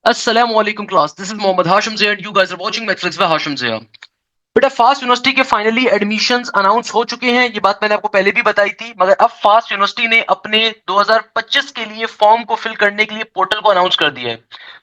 Assalamualaikum class. This is Mohammad Hashim Zia and you guys are watching Matrix by Hashim Zia. बेटा fast university के finally admissions announce हो चुके हैं। ये बात मैंने आपको पहले भी बताई थी, मगर अब फास्ट यूनिवर्सिटी ने अपने 2025 के लिए फॉर्म को फिल करने के लिए पोर्टल को अनाउंस कर दिया है।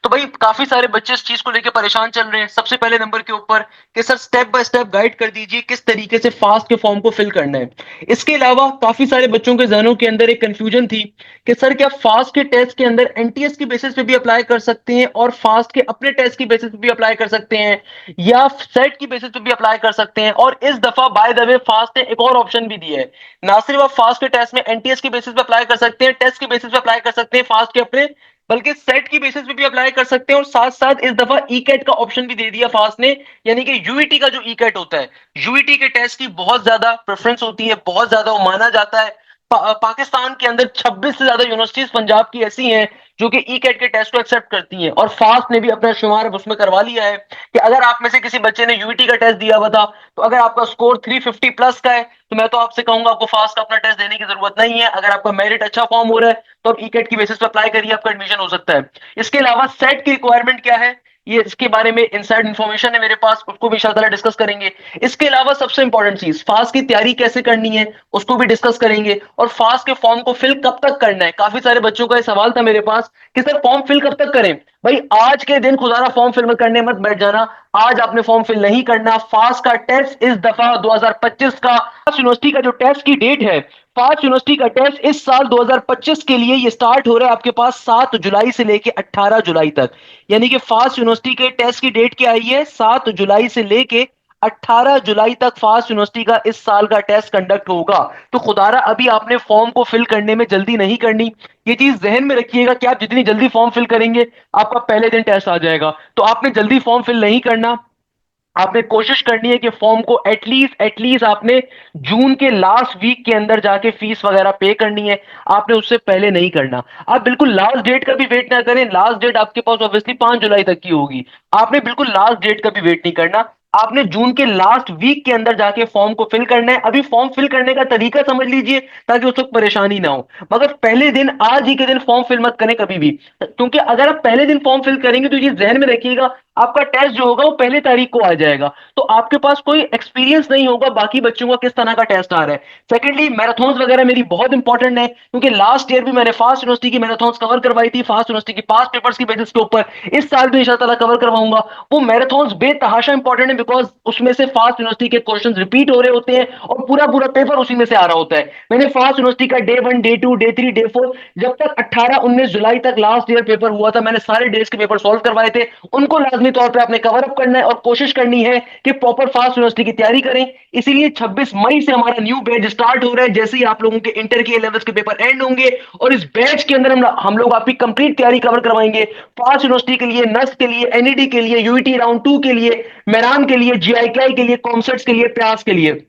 तो भाई काफी सारे बच्चे इस चीज को लेकर परेशान चल रहे हैं। सबसे पहले नंबर के ऊपर कि sir step by step guide कर दीजिए किस तरीके से फास्ट के फॉर्म को फिल करना है। इसके अलावा काफी सारे बच्चों के जहनों के अंदर एक कंफ्यूजन थी कि सर क्या फास्ट के टेस्ट के अंदर एनटीएस की बेसिस पे भी अप्लाई कर सकते हैं और फास्ट के अपने टेस्ट की बेसिस पे भी अप्लाई कर सकते हैं, या सेट की बेसिस पे भी अप्लाई कर सकते हैं। और इस दफा बाय द वे फास्ट ने एक और ऑप्शन भी दिया है। ना सिर्फ आप फास्ट के टेस्ट में एनटीएस की बेसिस पे अप्लाई कर सकते हैं, टेस्ट की बेसिस पे अप्लाई कर सकते हैं फास्ट के अपने, बल्कि सेट की बेसिस पे भी अप्लाई कर सकते हैं। और साथ साथ इस दफा ई कैट का ऑप्शन भी दे दिया फास्ट ने, यानी कि यूईटी का जो ई कैट होता है, यूईटी के टेस्ट की बहुत ज्यादा प्रेफरेंस होती है, बहुत ज्यादा वो माना जाता है। पाकिस्तान के अंदर 26 से ज्यादा यूनिवर्सिटीज पंजाब की ऐसी हैं जो कि ई कैट के टेस्ट को एक्सेप्ट करती हैं, और फास्ट ने भी अपना शुमार अब उसमें करवा लिया है कि अगर आप में से किसी बच्चे ने यूईटी का टेस्ट दिया हुआ था, तो अगर आपका स्कोर 350 प्लस का है, तो मैं तो आपसे कहूंगा आपको फास्ट का अपना टेस्ट देने की जरूरत नहीं है। अगर आपका मेरिट अच्छा फॉर्म हो रहा है तो आप ई कैट की बेसिस पर अप्लाई करिए, आपका एडमिशन हो सकता है। इसके अलावा सेट की रिक्वायरमेंट क्या है, ये इसके बारे में इनसाइड इंफॉर्मेशन है मेरे पास, उसको भी इंशाल्लाह डिस्कस करेंगे। इसके अलावा सबसे इंपॉर्टेंट चीज फास्ट की तैयारी कैसे करनी है उसको भी डिस्कस करेंगे, और फास्ट के फॉर्म को फिल कब तक करना है। काफी सारे बच्चों का ये सवाल था मेरे पास कि सर फॉर्म फिल कब तक करें। भाई आज के दिन खुदारा फॉर्म फिल मत करने मत बैठ जाना, आज आपने फॉर्म फिल नहीं करना। फास्ट का टेस्ट इस दफा 2025 का फास्ट यूनिवर्सिटी का जो टेस्ट की डेट है, फास्ट यूनिवर्सिटी का टेस्ट इस साल 2025 के लिए ये स्टार्ट हो रहा है आपके पास 7 जुलाई से लेके 18 जुलाई तक। यानी कि फास्ट यूनिवर्सिटी के टेस्ट की डेट क्या आई है, 7 जुलाई से लेके 18 जुलाई तक फास्ट यूनिवर्सिटी का इस साल का टेस्ट कंडक्ट होगा। तो खुदारा अभी आपने फॉर्म को फिल करने में जल्दी नहीं करनी, ये चीज जहन में रखिएगा कि आप जितनी जल्दी फॉर्म फिल करेंगे आपका पहले दिन टेस्ट आ जाएगा। तो आपने जल्दी फॉर्म फिल नहीं करना, आपने कोशिश करनी है कि फॉर्म को एटलीस्ट आपने जून के लास्ट वीक के अंदर जाके फीस वगैरह पे करनी है, आपने उससे पहले नहीं करना। आप बिल्कुल लास्ट डेट का भी वेट ना करें, लास्ट डेट आपके पास ऑब्वियसली 5 जुलाई तक की होगी, आपने बिल्कुल लास्ट डेट का भी वेट नहीं करना, आपने जून के लास्ट वीक के अंदर जाके फॉर्म को फिल करना है। अभी फॉर्म फिल करने का तरीका समझ लीजिए ताकि उस वक्त परेशानी ना हो, मगर पहले दिन आज ही के दिन फॉर्म फिल मत करें कभी भी, क्योंकि अगर आप पहले दिन फॉर्म फिल करेंगे तो ये जहन में रखिएगा आपका टेस्ट जो होगा वो पहले तारीख को आ जाएगा, तो आपके पास कोई एक्सपीरियंस नहीं होगा बाकी बच्चों का किस तरह का टेस्ट आ रहा है। सेकेंडली मैराथन्स वगैरह मेरी बहुत इंपॉर्टेंट है, क्योंकि लास्ट ईयर भी मैंने फास्ट यूनिवर्सिटी की मैराथन्स कवर करवाई थी, फास्ट यूनिवर्सिटी की पास पेपर्स की बेसिस के ऊपर। इस साल भी इंशाल्लाह कवर करवाऊंगा। वो मैराथन्स बेतहाशा इंपॉर्टेंट है, बिकॉज उसमें से फास्ट यूनिवर्सिटी के क्वेश्चन रिपीट हो रहे होते हैं और पूरा पूरा पेपर उसी में से आ रहा होता है। मैंने फास्ट यूनिवर्सिटी का डे 1 डे 2 डे 3 डे 4 जब तक 18-19 जुलाई तक लास्ट ईयर पेपर हुआ था, मैंने सारे डेज के पेपर सॉल्व करवाए थे। उनको लाजमी तौर पर आपने कवर अप करना है और कोशिश करनी है कि प्रॉपर फास्ट यूनिवर्सिटी की तैयारी करें। इसीलिए 26 मई से हमारा न्यू बैच स्टार्ट हो रहा है, जैसे ही आप लोगों के इंटर के लेवल्स के पेपर एंड होंगे, और इस बैच के अंदर हम लोग आपकी कंप्लीट तैयारी कवर करवाएंगे। फास्ट यूनिवर्सिटी के लिए, नस्ट के लिए, एनईडी के लिए, यूईटी राउंड 2 के लिए, मेरान के लिए, जीआईटीआई के लिए, कॉमसेट्स के लिए, प्यास के लिए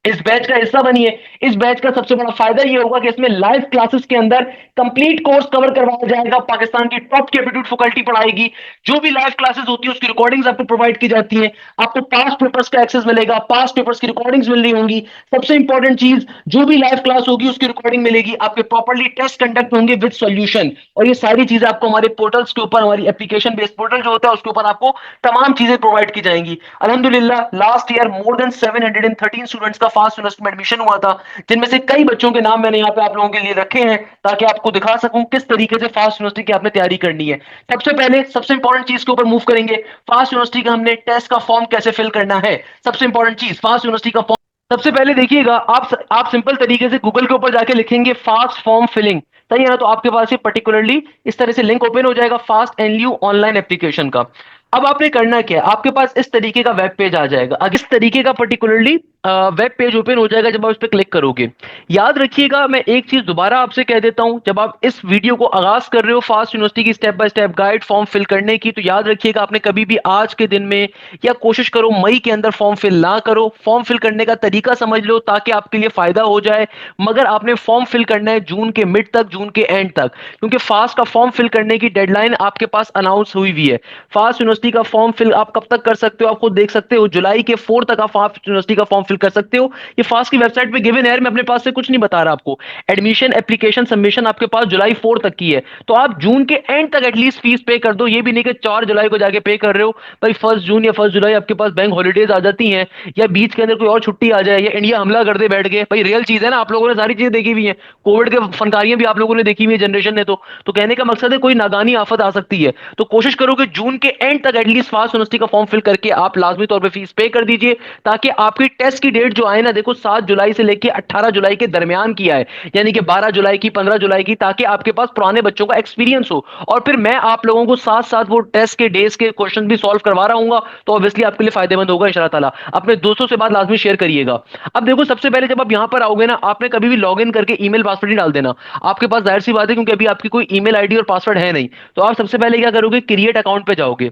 इस बैच का हिस्सा बनिए। इस बैच का सबसे बड़ा फायदा यह होगा कि इसमें लाइव क्लासेस के अंदर कंप्लीट कोर्स कवर करवाया जाएगा, पाकिस्तान की टॉप कैपेटेड फैकल्टी पढ़ाएगी। जो भी लाइव क्लासेस होती है उसकी रिकॉर्डिंग्स आपको प्रोवाइड की जाती हैं, आपको पास्ट पेपर्स का एक्सेस मिलेगा, पास्ट पेपर्स की रिकॉर्डिंग्स मिल रही होंगी। सबसे इंपॉर्टेंट चीज, जो भी लाइव क्लास होगी उसकी रिकॉर्डिंग मिलेगी, आपके प्रॉपरली टेस्ट कंडक्ट होंगे विद सॉल्यूशन, और ये सारी चीजें आपको हमारे पोर्टल्स के ऊपर, हमारी एप्लीकेशन बेस्ड पोर्टल जो होता है उसके ऊपर आपको तमाम चीजें प्रोवाइड की जाएंगी। अल्हम्दुलिल्लाह last year more than 713 students का फास्ट यूनिवर्सिटी में एडमिशन हुआ था, जिनमें से कई बच्चों के नाम मैंने यहाँ पे आप लोगों के लिए रखे हैं ताकि आपको दिखा सकूं किस तरीके से फास्ट यूनिवर्सिटी की आपने तैयारी करनी है। सबसे पहले सबसे इंपॉर्टेंट चीज के ऊपर मूव करेंगे, फास्ट यूनिवर्सिटी का हमने टेस्ट का फॉर्म कैसे फिल करना है। सबसे इंपॉर्टेंट चीज फास्ट यूनिवर्सिटी का फॉर्म, सबसे पहले देखिएगा आप सिंपल तरीके से गूगल के ऊपर जाके लिखेंगे फास्ट फॉर्म फिलिंग, सही है ना, तो आपके पास ये पर्टिकुलरली इस तरह से लिंक ओपन हो जाएगा फास्ट एनयू ऑनलाइन एप्लीकेशन का। अब आपने करना क्या है, आपके पास इस तरीके का वेब पेज आ जाएगा, अगर इस तरीके का पर्टिकुलरली वेब पेज ओपन हो जाएगा जब आप इस पर क्लिक करोगे। याद रखिएगा, मैं एक चीज दोबारा आपसे कह देता हूं, जब आप इस वीडियो को आगाज कर रहे हो फास्ट यूनिवर्सिटी की step by step guide form fill करने की, तो याद रखिएगा आपने कभी भी आज के दिन में, या कोशिश करो मई के अंदर फॉर्म फिल ना करो। फॉर्म फिल करने का तरीका समझ लो ताकि आपके लिए फायदा हो जाए, मगर आपने फॉर्म फिल करना है जून के मिड तक, जून के एंड तक, क्योंकि फास्ट का फॉर्म फिल करने की डेडलाइन आपके पास अनाउंस हुई है। फास्ट यूनिवर्सिटी यूनिवर्सिटी का फॉर्म फिल आप कब तक कर सकते हो, आप खुद देख सकते हो, जुलाई के 4 तक आप फास्ट यूनिवर्सिटी का फॉर्म फिल कर सकते हो। ये फास्ट की वेबसाइट पे गिवन है, मैं अपने पास से कुछ नहीं बता रहा आपको। एडमिशन एप्लीकेशन सबमिशन आपके पास जुलाई 4 तक की है, तो आप जून के एंड तक एटलीस्ट फीस पे कर दो। ये भी नहीं कि 4 जुलाई को जाके पे कर रहे हो, भाई 1 जून या 1 जुलाई आपके पास बैंक हॉलीडेज आ जाती हैं, या बीच के अंदर कोई और छुट्टी आ जाए, या इंडिया हमला कर दे बैठ के। भाई रियल चीज है ना, आप लोगों ने सारी चीजें देखी हुई हैं, कोविड के फनकारियां भी आप लोगों ने देखी हुई है जनरेशन ने। तो कहने का मकसद है कोई नादानी आफत आ सकती है, तो कोशिश करो कि जून के एंड तक एटलीस्ट फास्ट यूनिवर्सिटी का फॉर्म फिल करके आप लाजमी तौर पे फीस पे कर दीजिए, ताकि आपकी टेस्ट की डेट जो आए ना, देखो 7 जुलाई से लेके 18 जुलाई के दरमियान की आए, यानी कि 12 जुलाई की, 15 जुलाई की, ताकि आपके पास पुराने बच्चों का एक्सपीरियंस हो। और फिर मैं आप लोगों को साथ साथ वो टेस्ट के डेज के क्वेश्चन भी सॉल्व करवा रहा हूँ, तो ऑब्वियसली आपके लिए फायदेमंद होगा इंशाल्लाह ताला। अपने दोस्तों से बात लाजमी शेयर करिएगा। अब देखो, सबसे पहले जब आप यहां पर आओगे ना, आपने कभी भी लॉग इन करके ईमेल पासवर्ड नहीं डाल देना आपके पास, जाहिर सी बात है, क्योंकि अभी आपकी कोई ईमेल आईडी और पासवर्ड है नहीं। तो आप सबसे पहले क्या करोगे, क्रिएट अकाउंट पे जाओगे।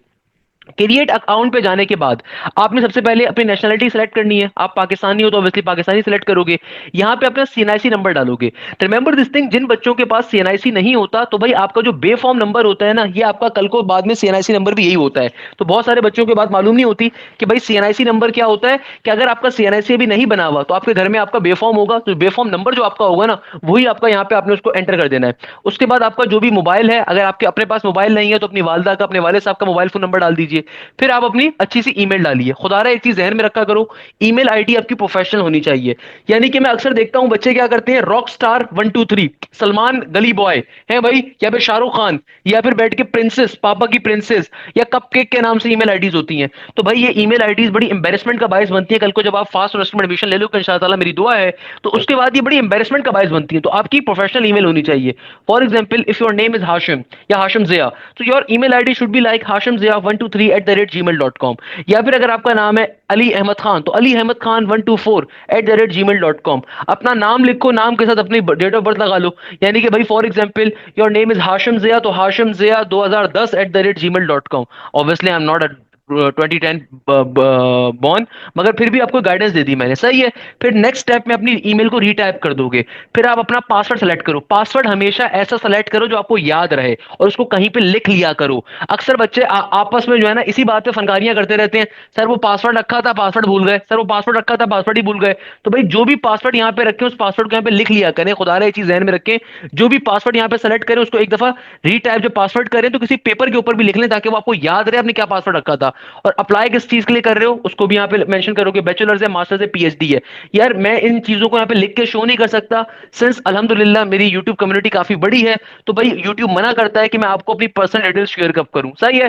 क्रिएट अकाउंट पे जाने के बाद आपने सबसे पहले अपनी नेशनलिटी सेलेक्ट करनी है। आप पाकिस्तानी हो तो ऑब्वियसली पाकिस्तानी सेलेक्ट करोगे। यहां पे अपना सीएनआईसी नंबर डालोगे। रिमेंबर दिस थिंग, जिन बच्चों के पास सीएनआईसी नहीं होता, तो भाई आपका जो बे फॉर्म नंबर होता है ना, ये आपका कल को बाद में सीएनआईसी नंबर भी यही होता है। तो बहुत सारे बच्चों के बात मालूम नहीं होती कि भाई सीएनआईसी नंबर क्या होता है, कि अगर आपका सीएनआईसी अभी नहीं बना हुआ, तो आपके घर में आपका बे फॉर्म होगा, तो बे फॉर्म नंबर जो आपका होगा ना, वही आपका यहाँ पे आपने उसको एंटर कर देना है। उसके बाद आपका जो भी मोबाइल है, अगर आपके अपने पास मोबाइल नहीं है, तो अपनी वालदा का, अपने वाले साहब का मोबाइल फोन नंबर डाल दीजिए। फिर आप अपनी अच्छी सी ईमेल डालिए। खुदारा एक चीज जहन में रखा करो, ईमेल आईडी आपकी प्रोफेशनल होनी चाहिए। यानी कि मैं अक्सर देखता हूं बच्चे क्या करते हैं, रॉक स्टार 123, सलमान गली बॉय है भाई, या फिर शाहरुख खान, या फिर बैठ के प्रिंसेस, पापा की प्रिंसेस, या कपकेक के नाम से ईमेल आईडीज होती हैं। तो भाई ये ईमेल आईडीज बड़ी एम्बेरसमेंट का बायस बनती है। कल को जब आप फास्ट यूनिवर्सिटी में एडमिशन ले लो, इंशाल्लाह ताला मेरी दुआ है, तो उसके बाद ये बड़ी एम्बेरसमेंट का बायस बनती है। तो आपकी प्रोफेशनल ईमेल होनी चाहिए। For example, if your name is Hashim या हाशिम जिया, तो your email ID should be like Hashim Zia 123@gmail.com। या फिर अगर आपका नाम है अली अहमद खान, तो अली अहमद खान 124@gmail.com। अपना नाम लिखो, नाम के साथ अपनी डेट ऑफ बर्थ लगा लो। यानी कि भाई for example, your name is Hashim Zia, तो Hashim Zia 2010@gmail.com। Obviously I am not 2010 born, मगर फिर भी आपको गाइडेंस दे दी मैंने, सही है। फिर नेक्स्ट स्टेप में अपनी ईमेल को रीटाइप कर दोगे। फिर आप अपना पासवर्ड सेलेक्ट करो। पासवर्ड हमेशा ऐसा सेलेक्ट करो जो आपको याद रहे, और उसको कहीं पे लिख लिया करो। अक्सर बच्चे आपस में जो है ना, इसी बात पे फनकारियां करते रहते हैं, सर वो पासवर्ड रखा था, पासवर्ड भूल गए, सर वो पासवर्ड रखा था, पासवर्ड ही भूल गए। तो भाई जो भी पासवर्ड यहाँ पे रखें, उस पासवर्ड को यहाँ पे लिख लिया करें। खुदा रहा ये चीज ध्यान में रखें, जो भी पासवर्ड यहाँ पे सेलेक्ट करें, उसको एक दफा रीटाइप जब पासवर्ड करें, तो किसी पेपर के ऊपर भी लिख लें, ताकि वो आपको याद रहे आपने क्या पासवर्ड रखा था। और अप्लाई किस चीज के लिए कर रहे हो, उसको भी यहाँ पे मेंशन करोगे, बैचलर्स है, मास्टर्स है, पीएचडी है। यार मैं इन चीजों को यहाँ पे लिख के शो नहीं कर सकता, सिंस अल्हम्दुलिल्लाह मेरी यूट्यूब कम्युनिटी काफी बड़ी है। तो भाई यूट्यूब मना करता है कि मैं आपको अपनी पर्सनल डिटेल्स शेयर कब करूं, सही है।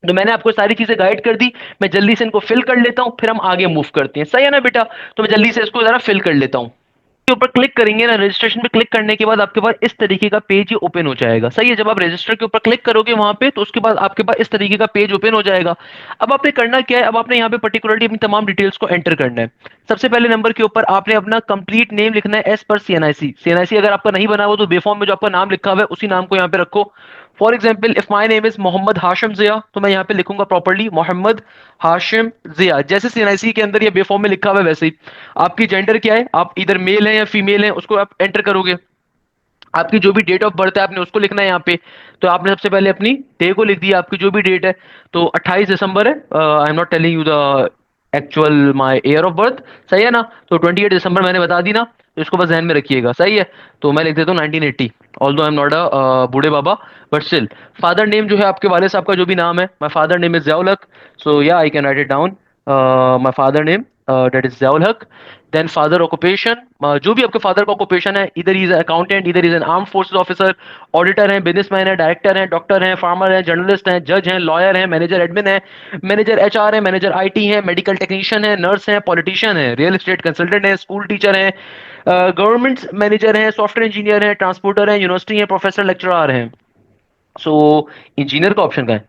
तो मैंने आपको सारी चीजें गाइड कर दी। मैं जल्दी से इनको फिल कर लेता हूं, फिर हम आगे मूव करते हैं, सही है ना बेटा। तो मैं जल्दी से इसको जरा फिल कर लेता हूं। के ऊपर क्लिक करेंगे ना, रजिस्ट्रेशन पे क्लिक करने के बाद आपके पास इस तरीके का पेज ही ओपन हो जाएगा, सही है। जब आप रजिस्टर के ऊपर क्लिक करोगे वहां पे, तो उसके बाद आपके पास इस तरीके का पेज ओपन हो जाएगा। अब आपने करना क्या है, अब आपने यहाँ पे पर्टिकुलरली अपनी तमाम डिटेल्स को एंटर करना है। सबसे पहले नंबर के ऊपर आपने अपना कंप्लीट नेम लिखना है एज पर सीएनआईसी। सीएनआईसी अगर आपका नहीं बना हुआ, तो बेफॉर्म में जो आपका नाम लिखा हुआ है उसी नाम को यहाँ पे रखो। For example, if my name is Mohammad Hashim Zia, तो मैं यहाँ पे लिखूंगा प्रॉपर्ली मोहम्मद हाशिम जिया, जैसे सीएनआईसी के अंदर ये बेफॉर्म में लिखा हुआ है वैसे ही। आपकी जेंडर क्या है, आप इधर मेल है या फीमेल है, उसको आप एंटर करोगे। आपकी जो भी डेट ऑफ बर्थ है आपने उसको लिखना है यहाँ पे। तो आपने सबसे पहले अपनी डे को लिख दिया, आपकी जो भी डेट है। तो 28 दिसंबर है, आई am not telling you the actual my year of birth, सही है ना। तो 28 दिसंबर मैंने बता दी ना, तो इसको बस ध्यान में रखिएगा, सही है। तो मैं लिख देता हूँ 1980, although I am not a बूढ़े बाबा, बट स्टिल। फादर नेम जो है आपके वाले साहब का जो भी नाम है, my father name is Ziaul Haq, so या I can write it down, my father name that is Ziaul Haq. Then father occupation, जो भी आपके फादर का ऑक्यूपेशन है, इधर इज अकाउंटेंट, इधर is an arm forces officer, auditor है, बिजनेसमैन है, डायरेक्टर है, डॉक्टर है, फार्मर है, जर्नलिस्ट है, जज है, लॉयर है, मैनेजर एडमिन है, मैनेजर एचआर है, मैनेजर आईटी है, मेडिकल टेक्नीशियन है, नर्स है, पॉलिटिशियन है, रियल एस्टेट कंसल्टेंट है, स्कूल टीचर है, गवर्नमेंट मैनेजर है, सॉफ्टवेयर इंजीनियर है, ट्रांसपोर्टर है, यूनिवर्सिटी है, प्रोफेसर लेक्चरर है। सो इंजीनियर का ऑप्शन का है,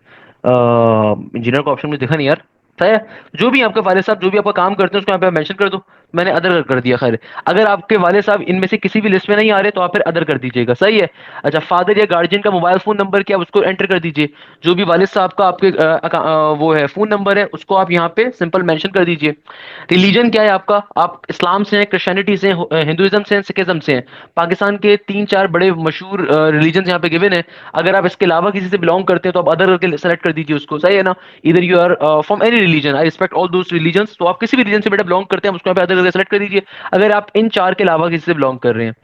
इंजीनियर का ऑप्शन मुझे दिखा नहीं यार, है। जो भी आपके फादर साहब जो भी आपका काम करते हैं उसको यहाँ पे मेंशन कर दो। मैंने अदर कर दिया। खैर, अगर आपके वाले साहब इनमें से किसी भी लिस्ट में नहीं आ रहे तो आप फिर अदर कर दीजिएगा, सही है। अच्छा, फादर या गार्जियन का मोबाइल फोन नंबर क्या, उसको एंटर कर दीजिए। जो भी वालिद साहब का आपके वो है फोन नंबर है, उसको आप यहाँ पे सिंपल मेंशन कर दीजिए। रिलीजन क्या है आपका, आप इस्लाम से हैं, क्रिश्चियनिटी से हैं, हिंदुइज्म से हैं, सिखिज्म से हैं। पाकिस्तान के तीन चार बड़े मशहूर रिलीजन यहाँ पे गिवन है। अगर आप इसके अलावा किसी से बिलोंग करते हैं तो आप अदर करके सेलेक्ट कर दीजिए उसको, सही है ना। इधर you are from any religion, I respect all those religion, तो आप किसी भी रीजन से बेटा बिलोंग करते हैं उसको यहाँ पे अदर करके सेलेक्ट कर दीजिए। अगर आप इन चार के अलावा किसी से बिलोंग कर रहे हैं।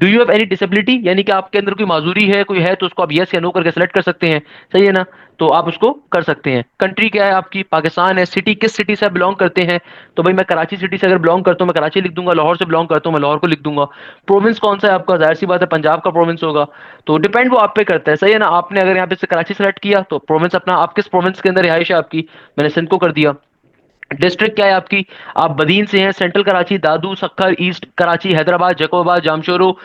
Do you have any disability, यानी कि आपके अंदर कोई माजूरी है, कोई है, तो उसको आप यस या नो करके सेलेक्ट कर सकते हैं, सही है ना। तो आप उसको कर सकते हैं। कंट्री क्या है आपकी, पाकिस्तान है। सिटी, किस सिटी से आप बिलोंग करते हैं, तो भाई मैं कराची सिटी से अगर बिलोंग करता हूँ मैं कराची लिख दूंगा। लाहौर से बिलोंग करता हूँ मैं लाहौर को लिख दूंगा। प्रोविंस कौन सा है आपका, जाहिर सी बात है पंजाब का प्रोविंस होगा। तो डिपेंड वो आप पे करता है, सही है ना। आपने अगर यहाँ पे से कराची सेलेक्ट किया तो प्रोविंस अपना, आप किस प्रोविंस के अंदर रिहाइश है आपकी, मैंने सिंध को कर दिया। डिस्ट्रिक्ट क्या है आपकी, आप बदीन से हैं, सेंट्रल कराची, दादू, सक्खर, ईस्ट कराची, हैदराबाद, जकोबाद, जामशोरो,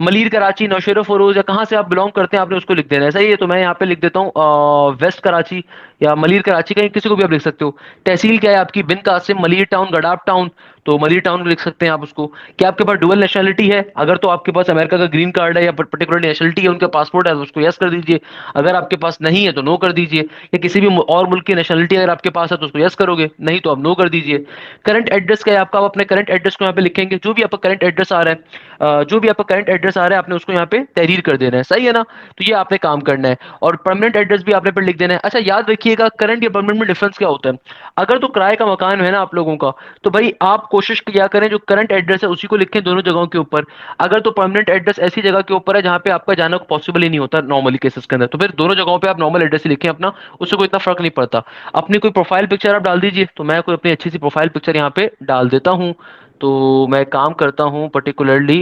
मलीर कराची, नौशेरो फरोज, या कहाँ से आप बिलोंग करते हैं आपने उसको लिख देना है, सही है। तो मैं यहाँ पे लिख देता हूँ वेस्ट कराची या मलीर कराची, कहीं किसी को भी आप लिख सकते हो। तहसील क्या है आपकी, बिन कासिम, मलीर टाउन, गडाफ टाउन, तो मलीर टाउन लिख सकते हैं आप उसको। क्या आपके पास डुअल नेशनलिटी है, अगर तो आपके पास अमेरिका का ग्रीन कार्ड है या पर्टिकुलर नेशनलिटी है, उनका पासपोर्ट है, तो उसको यस कर दीजिए। अगर आपके पास नहीं है तो नो कर दीजिए। या किसी भी और मुल्क की नेशनलिटी अगर आपके पास है तो उसको यस करोगे, नहीं तो आप नो कर दीजिए। करंट एड्रेस क्या है आपका, आप अपने करंट एड्रेस को यहाँ पे लिखेंगे। जो भी आपका करंट एड्रेस आ रहा है, जो भी आपका करंट एड्रेस आ रहा है आपने उसको यहाँ पे तहरीर कर देना है, सही है ना। तो ये आपने काम करना है। और परमानेंट एड्रेस भी आपने फिर लिख देना है। अच्छा, याद रखिएगा करंट या परमानेंट में डिफरेंस क्या होता है। अगर तो किराए का मकान है ना आप लोगों का, तो भाई आप कोशिश किया करें जो करंट एड्रेस है उसी को लिखें दोनों जगहों के ऊपर। अगर तो परमानेंट एड्रेस ऐसी जगह के ऊपर है जहाँ पे आपका जाना पॉसिबल ही नहीं होता नॉर्मली केसेस के अंदर, तो फिर दोनों जगहों पे आप नॉर्मल एड्रेस ही लिखें अपना, उससे कोई इतना फर्क नहीं पड़ता। अपनी कोई प्रोफाइल पिक्चर आप डाल दीजिए, तो मैं कोई अपनी अच्छी सी प्रोफाइल पिक्चर यहाँ पे डाल देता हूँ। तो मैं काम करता हूँ पर्टिकुलरली,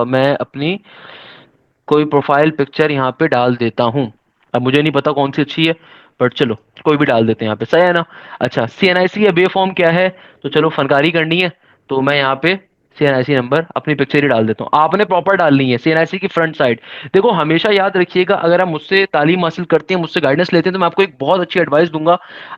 मैं अपनी कोई प्रोफाइल पिक्चर यहाँ पे डाल देता हूँ। अब मुझे नहीं पता कौन सी अच्छी है, बट चलो कोई भी डाल देते हैं यहाँ पे, सही है ना। अच्छा, सीएनआईसी या बे फॉर्म क्या है, तो चलो फनकारी करनी है, तो मैं यहाँ पे सीएनआईसी नंबर अपनी पिक्चर ही डाल देता हूँ। आपने प्रॉपर डालनी है सीएनआईसी की फ्रंट साइड। देखो हमेशा याद रखिएगा, अगर आप मुझसे तालीम हासिल करते हैं, मुझसे गाइडेंस लेते हैं, तो मैं आपको एक बहुत अच्छी एडवाइस दूंगा।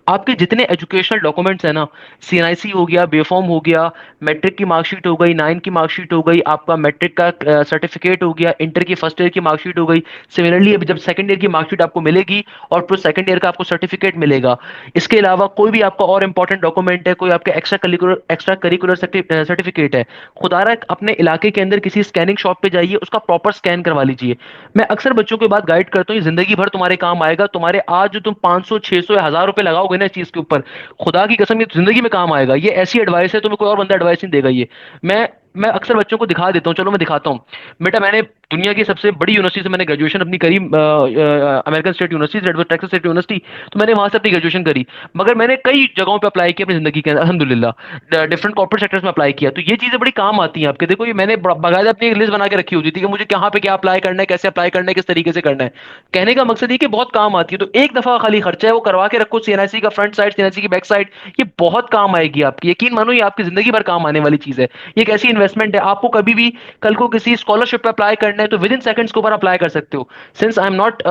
आपके जितने एजुकेशनल डॉक्यूमेंट्स है ना, सीएनआईसी हो गया, बे फॉर्म हो गया, मैट्रिक की मार्कशीट हो गई, 9 की मार्कशीट हो गई, आपका मैट्रिक का सर्टिफिकेट हो गया, इंटर की फर्स्ट ईयर की मार्कशीट हो गई। सिमिलरली अभी जब सेकंड ईयर की मार्कशीट आपको मिलेगी और फिर सेकंड ईयर का आपको सर्टिफिकेट मिलेगा। इसके अलावा कोई भी आपका और इंपॉर्टेंट डॉक्यूमेंट है, कोई आपका एक्स्ट्रा करिकुलर सर्टिफिकेट है, खुदारा अपने इलाके के अंदर किसी स्कैनिंग शॉप पे जाइए, उसका प्रॉपर स्कैन करवा लीजिए। मैं अक्सर बच्चों के बाद गाइड करता हूँ, ये जिंदगी भर तुम्हारे काम आएगा। तुम्हारे आज जो तुम 500 600 या 1000 रुपए लगाओगे ना इस चीज के ऊपर, खुदा की कसम ये जिंदगी में काम आएगा। ये ऐसी एडवाइस है, तुम्हें कोई और बंदा एडवाइस नहीं देगा ये। मैं अक्सर बच्चों को दिखा देता हूँ, चलो मैं दिखाता हूँ। बेटा मैंने दुनिया की सबसे बड़ी यूनिवर्सिटी से मैंने ग्रेजुएशन अपनी करी, American state university, red Texas state university. तो मैंने वहां से अपनी ग्रेजुएशन करी। मगर मैंने कई जगहों पे अप्लाई किया अपनी जिंदगी के अंदर, अल्हम्दुलिल्लाह डिफरेंट कॉर्पोरेट सेक्टर्स में अप्लाई किया। तो ये चीजें बड़ी काम आती हैं आपके। देखो ये मैंने बाकायदा अपनी एक लिस्ट बना के रखी होती थी कि मुझे कहाँ पे क्या अप्लाई करना है, कैसे अप्लाई करना है, किस तरीके से करना है। कहने का मकसद ये कि बहुत काम आती है। तो एक दफा खाली खर्चा है वो करवा के रखो, सीएनआईसी का फ्रंट साइड, सीएनआईसी की बैक साइड, ये बहुत काम आएगी आपकी। यकीन मानो ये आपकी जिंदगी भर काम आने वाली चीज है। ये एक ऐसी इन्वेस्टमेंट है, आपको कभी भी कल को किसी स्कॉलरशिप पे अप्लाई करना है तो विद इन सेकंड्स के ऊपर अप्लाई कर सकते हो। Since I am not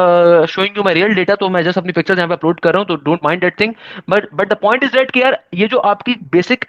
showing you my real data, तो मैं जस्ट अपनी पिक्चर्स यहाँ पे अपलोड कर रहा हूँ, तो don't mind that thing. But the point is that कि यार ये जो आपकी बेसिक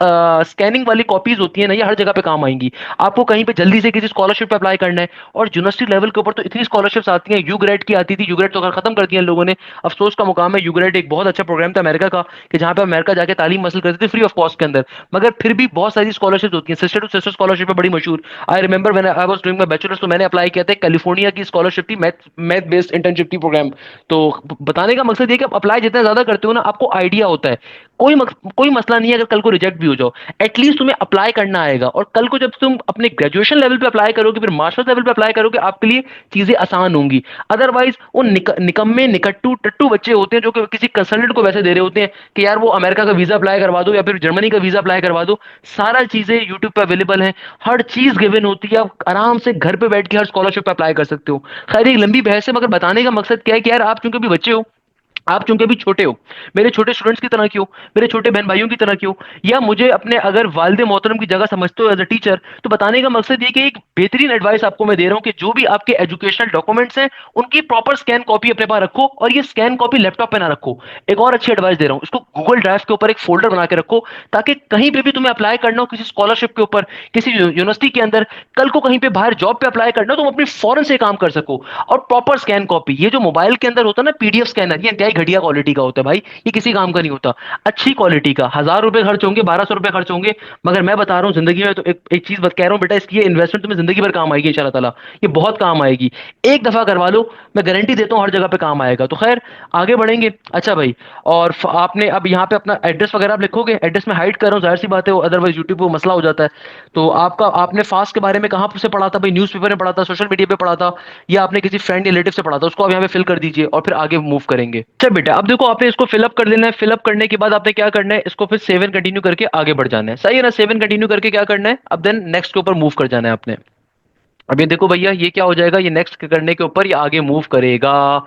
स्कैनिंग वाली कॉपीज होती है ना, ये हर जगह पे काम आएंगी। आपको कहीं पे जल्दी से किसी स्कॉलरशिप पे अप्लाई करना है, और यूनिवर्सिटी लेवल के ऊपर तो इतनी स्कॉलरशिप्स आती हैं। यूग्रेड की आती थी, यूग्रेड तो खत्म कर दिया इन लोगों ने, अफसोस का मुकाम है। यूग्रेड एक बहुत अच्छा प्रोग्राम था अमेरिका का, कि जहां पे अमेरिका जाके तालीम हासिल करते थे फ्री ऑफ कॉस्ट के अंदर। मगर फिर भी बहुत सारी स्कॉलरशिप होती हैं, सिस्टर टू सिस्टर स्कॉलरशिप है बड़ी मशहूर। I remember when I was doing my bachelors, तो मैंने अप्लाई किया था कैलिफोर्निया की स्कॉलरशिप थी, मैथ बेस्ड इंटर्नशिप की प्रोग्राम। तो बताने का मकसद ये कि आप अप्लाई जितना ज्यादा करते हो ना, आपको आइडिया होता है। कोई मसला नहीं है अगर कल को रिजेक्ट भी हो जाओ, एटलीस्ट तुम्हें अप्लाई करना आएगा। और कल को जब तुम अपने ग्रेजुएशन लेवल पे अप्लाई करोगे, फिर मास्टर्स लेवल पे अप्लाई करोगे, आपके लिए चीजें आसान होंगी। अदरवाइज वो निकम्मे निकट्टू टट्टू बच्चे होते हैं जो कि किसी कंसल्टेंट को वैसे दे रहे होते हैं कि यार वो अमेरिका का वीजा अप्लाई करवा दो या फिर जर्मनी का वीजा अप्लाई करवा दो। सारा चीजें यूट्यूब पे अवेलेबल है, हर चीज गिवन होती है, आप आराम से घर पे बैठ के हर स्कॉलरशिप पे अप्लाई कर सकते हो। खैर एक लंबी बहस है, मगर बताने का मकसद क्या है कि यार आप क्योंकि अभी बच्चे हो, आप चूंकि अभी छोटे हो, मेरे छोटे स्टूडेंट्स की तरह क्यों, मेरे छोटे बहन भाइयों की तरह क्यों, या मुझे अपने अगर वालिद मोहतरम की जगह समझते हो एज अ टीचर, तो बताने का मकसद ये कि एक बेहतरीन एडवाइस आपको मैं दे रहा हूं कि जो भी आपके एजुकेशनल डॉक्यूमेंट्स हैं उनकी प्रॉपर स्कैन कॉपी अपने पास रखो, और ये स्कैन कॉपी लैपटॉप पे ना रखो। एक और अच्छी एडवाइस दे रहा हूं, इसको गूगल ड्राइव के ऊपर एक फोल्डर बना के रखो, ताकि कहीं पे भी तुम्हें अप्लाई करना हो किसी स्कॉलरशिप के ऊपर, किसी यूनिवर्सिटी के अंदर, कल को कहीं पे बाहर जॉब पे अप्लाई करना हो, तुम अपनी फौरन से काम कर सको। और प्रॉपर स्कैन कॉपी, ये जो मोबाइल के अंदर होता है ना पीडीएफ स्कैनर, ये इंतहाई घटिया क्वालिटी का होता है भाई, ये किसी काम का नहीं होता। अच्छी क्वालिटी का 1000 रुपए खर्च होंगे, 1200 रुपए खर्च होंगे, मगर मैं बता रहा हूँ जिंदगी में तो एक चीज कह रहा हूँ बेटा, इसकी इन्वेस्टमेंट तुम्हें जिंदगी भर काम आएगी इंशाल्लाह ताला, ये बहुत काम आएगी। एक दफा करवा लो, मैं गारंटी देता हूँ हर जगह पे काम आएगा। तो खैर, आगे बढ़ेंगे। अच्छा भाई, और आपने अब यहाँ पे अपना एड्रेस वगैरह आप लिखोगे, एड्रेस में हाइड कर रहा हूँ, जाहिर सी बात है, अदरवाइज यूट्यूब पे मसला हो जाता है। तो आपका, आपने फास्ट के बारे में कहाँ से पढ़ा था भाई, न्यूज़पेपर में पढ़ा था, सोशल मीडिया पे पढ़ा था, या आपने किसी फ्रेंड या रिलेटिव से पढ़ा था, उसको आप यहाँ पे फिल कर दीजिए और फिर आगे मूव करेंगे। अच्छा बेटा, अब देखो आपने इसको फिलअप कर देना है, फिलअप करने के बाद आपने क्या करना है, इसको फिर सेव एंड कंटिन्यू करके आगे बढ़ जाना है, सही है ना। सेव एंड कंटिन्यू करके क्या करना है, अब देन नेक्स्ट के ऊपर मूव कर जाना है आपने। अब ये देखो भैया, ये क्या हो जाएगा, ये नेक्स्ट करने के ऊपर ये आगे मूव करेगा,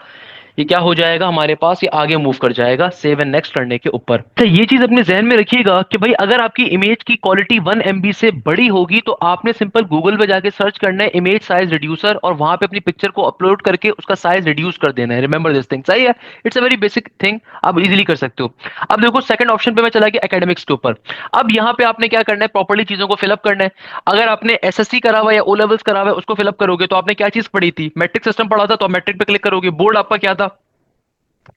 ये क्या हो जाएगा हमारे पास, ये आगे मूव कर जाएगा सेव एंड नेक्स्ट करने के ऊपर। तो ये चीज अपने जहन में रखिएगा कि भाई अगर आपकी इमेज की क्वालिटी 1 MB से बड़ी होगी तो आपने सिंपल गूगल पे जाके सर्च करना है इमेज साइज रिड्यूसर, और वहां पे अपनी पिक्चर को अपलोड करके उसका साइज रिड्यूस कर देना है। रिमेंबर दिस थिंग, सही है। It's a very basic thing, आप इजीली कर सकते हो। अब देखो सेकंड ऑप्शन पे मैं चला गया एकेडमिक्स के ऊपर। अब यहाँ पे आपने क्या करना है, प्रॉपर्ली चीजों को फिलअप करना है। अगर आपने एसएससी करा हुआ या ओ लेवल्स करा हुआ है, उसको फिलअप करोगे तो आपने क्या चीज पढ़ी थी, मैट्रिक सिस्टम पढ़ा था, तो आप मैट्रिक पे क्लिक करोगे। बोर्ड आपका क्या था,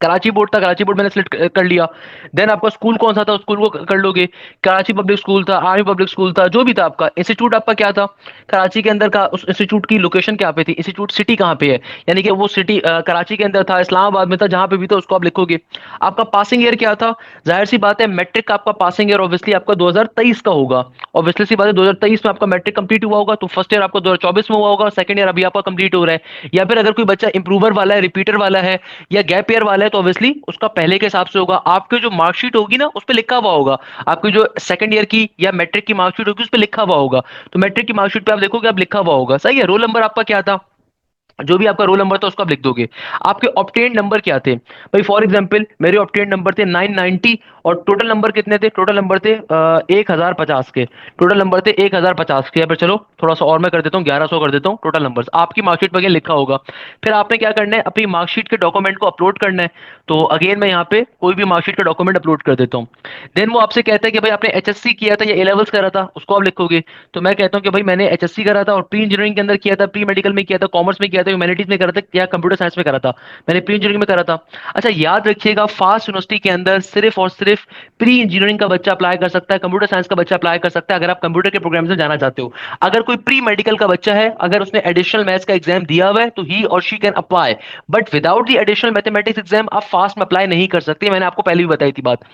कराची बोर्ड था, कराची बोर्ड मैंने सिलेक्ट कर लिया। देन आपका स्कूल कौन सा था, उस स्कूल को कर लोगे। कराची पब्लिक स्कूल था, आर्मी पब्लिक स्कूल था, जो भी था आपका। इंस्टीट्यूट आपका क्या था, कराची के अंदर का, उस इंस्टीट्यूट की लोकेशन क्या पे थी, इंस्टीट्यूट सिटी कहाँ पे है, यानी कि वो सिटी कराची के अंदर था, इस्लामाबाद में था, जहां पे भी था उसको आप लिखोगे। आपका पासिंग ईयर क्या था, जाहिर सी बात है मैट्रिक का आपका पासिंग ईयर ऑब्वियसली आपका 2023 का होगा। ऑब्वियसली सी बात है 2023 में आपका मैट्रिक कंप्लीट हुआ होगा, तो फर्स्ट ईयर आपका 2024 में हुआ होगा, सेकंड ईयर अभी आपका कंप्लीट हो रहा है। या फिर अगर कोई बच्चा इंप्रूवर वाला है, रिपीटर वाला है, या गैप ईयर वाला है, तो ऑब्वियसली उसका पहले के हिसाब से होगा। आपकी जो मार्कशीट होगी ना उस पर लिखा हुआ होगा, आपकी जो सेकंड ईयर की या मैट्रिक की मार्कशीट होगी उस पर लिखा हुआ होगा। तो मैट्रिक की मार्कशीट पे आप देखोगे, आप लिखा हुआ होगा, सही है। रोल नंबर आपका क्या था, जो भी आपका रोल नंबर था उसको आप लिख दोगे। आपके ऑब्टेन नंबर क्या थे भाई, फॉर एग्जांपल मेरे ऑब्टेन नंबर थे 990, और टोटल नंबर कितने थे, टोटल नंबर थे 1050 के, टोटल नंबर थे 1050 के। या फिर चलो थोड़ा सा और मैं कर देता हूँ, 1100 कर देता हूँ टोटल नंबर्स, आपकी मार्कशीट पर लिखा होगा। फिर आपने क्या करना है, अपनी मार्कशीट के डॉक्यूमेंट को अपलोड करना है। तो अगेन मैं यहाँ पे कोई भी मार्कशीट का डॉक्यूमेंट अपलोड कर देता हूँ। देन वो आपसे कहता है कि भाई आपने एचएससी किया था या ए लेवल्स करा था, उसको आप लिखोगे। तो मैं कहता हूँ कि भाई मैंने एचएससी करा था, और प्री इंजीनियरिंग के अंदर किया था, प्री मेडिकल में किया था, कॉमर्स में किया था, ह्यूमैनिटीज में करा था, या कंप्यूटर साइंस में करा था, मैंने प्री इंजीनियरिंग में करा था। अच्छा याद रखिएगा, फास्ट यूनिवर्सिटी के अंदर सिर्फ और सिर्फ प्री इंजीनियरिंग का बच्चा अप्लाई कर सकता है, कंप्यूटर साइंस का बच्चा अप्लाई कर सकता है, अगर आप कंप्यूटर के प्रोग्राम में जाना चाहते हो। अगर कोई प्री मेडिकल का बच्चा है, अगर उसने एडिशनल मैथ्स का एग्जाम दिया हुआ है, तो ही और she can apply, but without the additional mathematics exam आप फास्ट में अप्लाई नहीं कर सकते, मैंने आपको पहले भी बताई थी बात।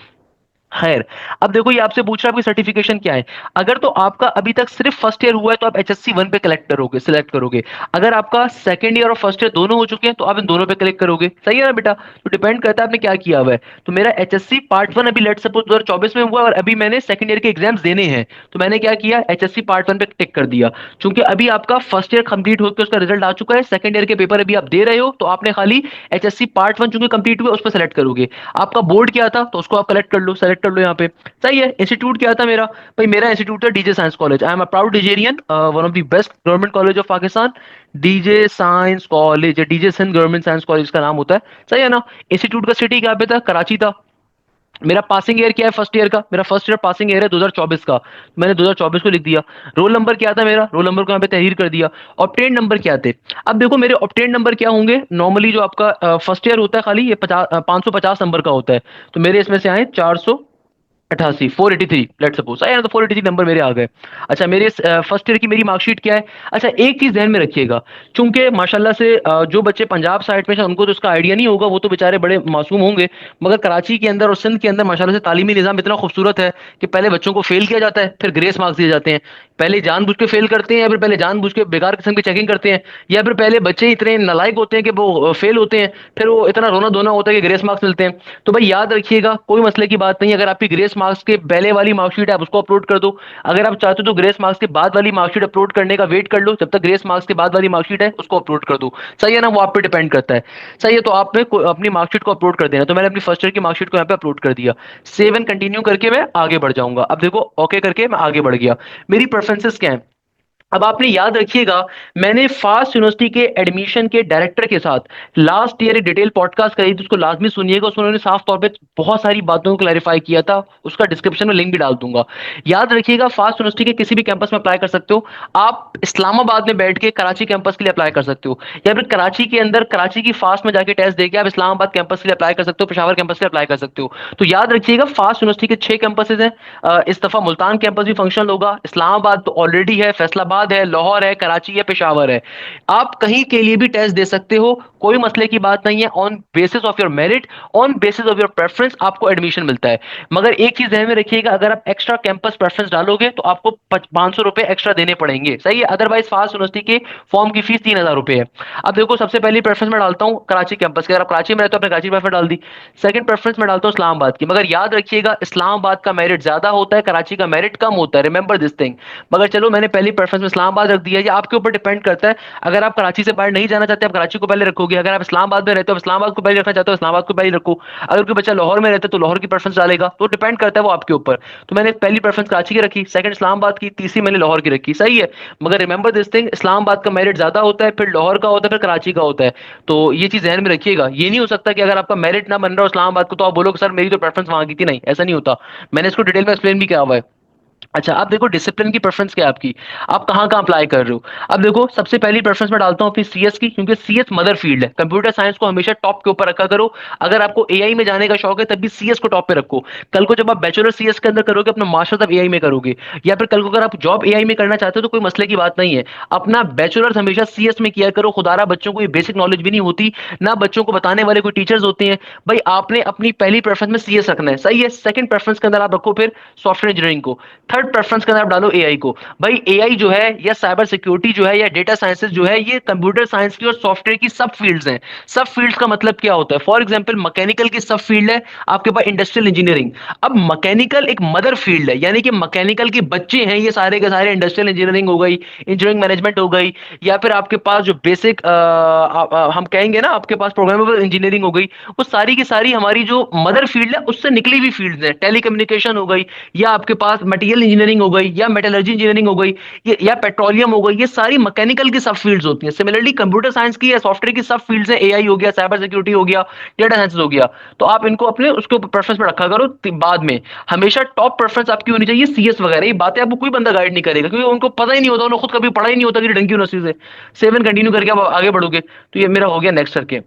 खैर, अब देखो ये आपसे पूछ रहा है आपकी सर्टिफिकेशन क्या है। अगर तो आपका अभी तक सिर्फ फर्स्ट ईयर हुआ है तो आप एचएससी 1 पे कलेक्ट करोगे, सिलेक्ट करोगे। अगर आपका सेकंड ईयर और फर्स्ट ईयर दोनों हो चुके हैं तो आप इन दोनों पे क्लिक करोगे, सही है ना बेटा। तो डिपेंड करता है आपने क्या किया हुआ है। तो मेरा एचएससी पार्ट 1 अभी लेट सपोज 2024 में हुआ, और अभी मैंने सेकंड ईयर के एग्जाम्स देने हैं, तो मैंने क्या किया, एचएससी पार्ट 1 पे टिक कर दिया। चूंकि अभी आपका फर्स्ट ईयर कंप्लीट होकर उसका रिजल्ट आ चुका है, सेकंड ईयर के पेपर अभी आप दे रहे हो, तो आपने खाली एचएससी पार्ट 1 चूंकि कंप्लीट हुआ उस पर सेलेक्ट करोगे। आपका बोर्ड क्या था तो उसको आप कलेक्ट कर लो, सेलेक्ट कर लो यहाँ पे, सही है। इंस्टीट्यूट क्या था मेरा, भाई मेरा इंस्टीट्यूट है DJ science college, I am a proud Djerian, one of the best government college of Pakistan. DJ science college या DJ Sindh government science college का नाम होता है, सही है ना। इंस्टीट्यूट का सिटी क्या पे था, कराची था। मेरा पासिंग ईयर क्या है फर्स्ट ईयर का, मेरा फर्स्ट ईयर पासिंग ईयर है 2024 का, तो मैंने 2024 को लिख दिया। रोल नंबर क्या था मेरा, रोल नंबर को यहाँ पे तहरीर कर दिया। ऑब्टेन नंबर क्या थे, अब देखो मेरे ऑब्टेन नंबर क्या होंगे, नॉर्मली जो आपका फर्स्ट ईयर होता है खाली ये 550 नंबर का होता है, तो मेरे इसमें से आए 488, 483 लेट सपोज, आया ना, तो 483 नंबर मेरे आ गए। अच्छा मेरे फर्स्ट ईयर की मेरी मार्कशीट क्या है। अच्छा एक चीज ध्यान में रखिएगा, चूंकि माशाल्लाह से जो बच्चे पंजाब साइड में हैं उनको तो इसका आइडिया नहीं होगा, वो तो बेचारे बड़े मासूम होंगे, मगर कराची के अंदर और सिंध के अंदर माशाल्लाह से तालीमी निज़ाम इतना खूबसूरत है कि पहले बच्चों को फेल किया जाता है, फिर ग्रेस मार्क्स दिए जाते हैं। पहले जानबूझ के फेल करते हैं, या फिर पहले जानबूझ के बेकार किस्म की चेकिंग करते हैं, या फिर पहले बच्चे इतने नालायक होते हैं कि वो फेल होते हैं, फिर वो इतना रोना धोना होता है कि ग्रेस मार्क्स मिलते हैं। तो भाई याद रखिएगा, कोई मसले की बात नहीं, अगर आपकी ग्रेस ग्रेस मार्क्स के पहले वाली मार्कशीट है आप उसको अपलोड कर दो। अगर आप चाहते हो तो ग्रेस मार्क्स के बाद वाली मार्कशीट अपलोड करने का वेट कर लो, जब तक ग्रेस मार्क्स के बाद वाली मार्कशीट है उसको अपलोड कर दो। सही है ना, वो आप पे डिपेंड करता है। सही है, तो आपने अपनी मार्कशीट को अपलोड कर देना। तो मैंने अपनी फर्स्ट ईयर की मार्कशीट को यहाँ पे अपलोड कर दिया। सेव एंड कंटिन्यू करके मैं आगे बढ़ जाऊंगा। अब देखो ओके करके मैं आगे बढ़ गया। मेरी प्रेफरेंसेस क्या है, अब आपने याद रखिएगा, मैंने फास्ट यूनिवर्सिटी के एडमिशन के डायरेक्टर के साथ लास्ट ईयर एक डिटेल पॉडकास्ट करी थी, उसको लाजमी सुनिएगा। उसमें उन्होंने साफ तौर पे बहुत सारी बातों को क्लैरिफाई किया था, उसका डिस्क्रिप्शन में लिंक भी डाल दूंगा। याद रखिएगा, फास्ट यूनिवर्सिटी के किसी भी कैंपस में अप्लाई कर सकते हो आप। इस्लामाबाद में बैठ के कराची कैंपस के लिए अप्लाई कर सकते हो, या फिर कराची के अंदर कराची की फास्ट में जाके टेस्ट देके आप इस्लामाबाद कैंपस के लिए अप्लाई कर सकते हो, पेशावर कैंपस के लिए अप्लाई कर सकते हो। तो याद रखिएगा, फास्ट यूनिवर्सिटी के 6 कैंपसेज हैं। इस दफा मुल्तान कैंपस भी फंक्शनल होगा, इस्लामाबाद तो ऑलरेडी है, फैसलाबाद है, लाहौर है, कराची है, पेशावर है। आप कहीं के लिए भी टेस्ट दे सकते हो, कोई मसले की बात नहीं है। On basis of your merit, on basis of your preference आपको एडमिशन मिलता है। मगर एक चीज ध्यान में रखिएगा, अगर आप एक्स्ट्रा कैंपस प्रेफरेंस डालोगे तो आपको 500 रुपए एक्स्ट्रा देने पड़ेंगे। सही है, अदरवाइज फास्ट यूनिवर्सिटी के फॉर्म की फीस 3000 रुपए है। अब देखो, सबसे पहली प्रेफरेंस में डालता हूँ कराची कैंपस की, अगर आप कराची में रहते हो आपने कराची प्रेफरेंस डाल दी। सेकंड प्रेफरेंस में डालता हूँ इस्लामाबाद की, मगर याद रखिएगा इस्लामाबाद का मेरिट ज्यादा होता है, कराची का मेरिट कम होता है, रिमेंबर दिस थिंग। मगर चलो मैंने पहली प्रेफरेंस में इस्लामाबाद रख दिया है, ये आपके ऊपर डिपेंड करता है। अगर आप कराची से बाहर नहीं जाना चाहते आप कराची को पहले रखोगे, अगर आप इस्लामाबाद में रहते हो इस्लामाबाद को पहले रखना चाहते हो इस्लामाबाद को पहले रखो। अगर कोई बच्चा लाहौर में रहता है तो लाहौर की प्रेफरेंस डालेगा, तो डिपेंड करता है वो आपके ऊपर। तो मैंने पहली प्रेफरेंस कराची की रखी, सेकंड इस्लामाबाद की, तीसरी मैंने लाहौर की रखी। सही है, मगर रिमेंबर दिस थिंग, इस्लामाबाद का मेरिट ज्यादा होता है, फिर लाहौर का होता है, फिर कराची का होता है। तो ये चीज ध्यान में रखिएगा। ये नहीं हो सकता कि अगर आपका मेरिट ना बन रहा हो इस्लामाबाद को तो आप बोलो कि सर मेरी तो प्रेफरेंस वहां की थी, नहीं ऐसा नहीं होता। मैंने इसको डिटेल में एक्सप्लेन भी किया हुआ है। अच्छा, अब देखो डिसिप्लिन की प्रेफरेंस क्या है आपकी, आप कहाँ कहाँ अप्लाई कर रहे हो। अब देखो, सबसे पहली प्रेफरेंस में डालता हूँ अपनी सीएस की, क्योंकि सीएस मदर फील्ड है। कंप्यूटर साइंस को हमेशा टॉप के ऊपर रखा करो। अगर आपको एआई में जाने का शौक है तब भी सीएस को टॉप पे रखो। कल को जब आप बैचलर सीएस के अंदर करोगे, अपना मास्टर्स आप एआई में करोगे, या फिर कल को अगर आप जॉब एआई में करना चाहते हो तो कोई मसले की बात नहीं है। अपना बैचलर हमेशा सीएस में किया करो। खुदारा बच्चों को ये बेसिक नॉलेज भी नहीं होती, ना बच्चों को बताने वाले कोई टीचर्स होते हैं। भाई आपने अपनी पहली प्रेफरेंस में सीएस रखना है। सही है, सेकंड प्रेफरेंस के अंदर आप रखो फिर सॉफ्टवेयर इंजीनियरिंग को। थर्ड प्रेफरेंस के अंदर आप डालो एआई को। भाई एआई जो है या साइबर सिक्योरिटी जो है या डेटा साइंसेस जो है, ये कंप्यूटर साइंस की और सॉफ्टवेयर की सब फील्ड्स हैं। सब फील्ड्स का मतलब क्या होता है, फॉर एग्जांपल मैकेनिकल की सब फील्ड है, आपके पास इंडस्ट्रियल इंजीनियरिंग। अब मैकेनिकल एक मदर फील्ड है, यानी कि मैकेनिकल के बच्चे हैं ये सारे के सारे। इंडस्ट्रियल इंजीनियरिंग हो गई, इंजीनियरिंग मैनेजमेंट हो गई, या फिर आपके पास जो बेसिक हम कहेंगे ना आपके पास प्रोग्रामेबल इंजीनियरिंग हो गई, वो सारी की सारी हमारी जो मदर फील्ड है उससे निकली हुई फील्ड्स हैं। टेलीकम्युनिकेशन हो गई, या आपके पास मटेरियल इंजीनियरिंग हो गई, या मेटलर्जी इंजीनियरिंग हो गई, या पेट्रोलियम हो गई, ये सारी मैकेनिकल की सब फील्ड्स होती हैं। सिमिलरली कंप्यूटर साइंस की या सॉफ्टवेयर की सब फील्ड्स हैं, एआई हो गया, साइबर सिक्योरिटी हो गया, डेटा साइंस हो गया। तो आप इनको अपने उसके ऊपर प्रेफरेंस में रखा करो। बाद में हमेशा टॉप प्रेफरेंस आपकी होनी चाहिए सीएस वगैरह। ये बातें आपको कोई बंदा गाइड नहीं करेगा, क्योंकि उनको पता ही नहीं होता, उन्होंने खुद कभी पढ़ा ही नहीं होता कि डंकी यूनिवर्सिटी से। सेवन कंटिन्यू करके आप आगे बढ़ोगे। तो ये मेरा हो गया नेक्स्ट करके।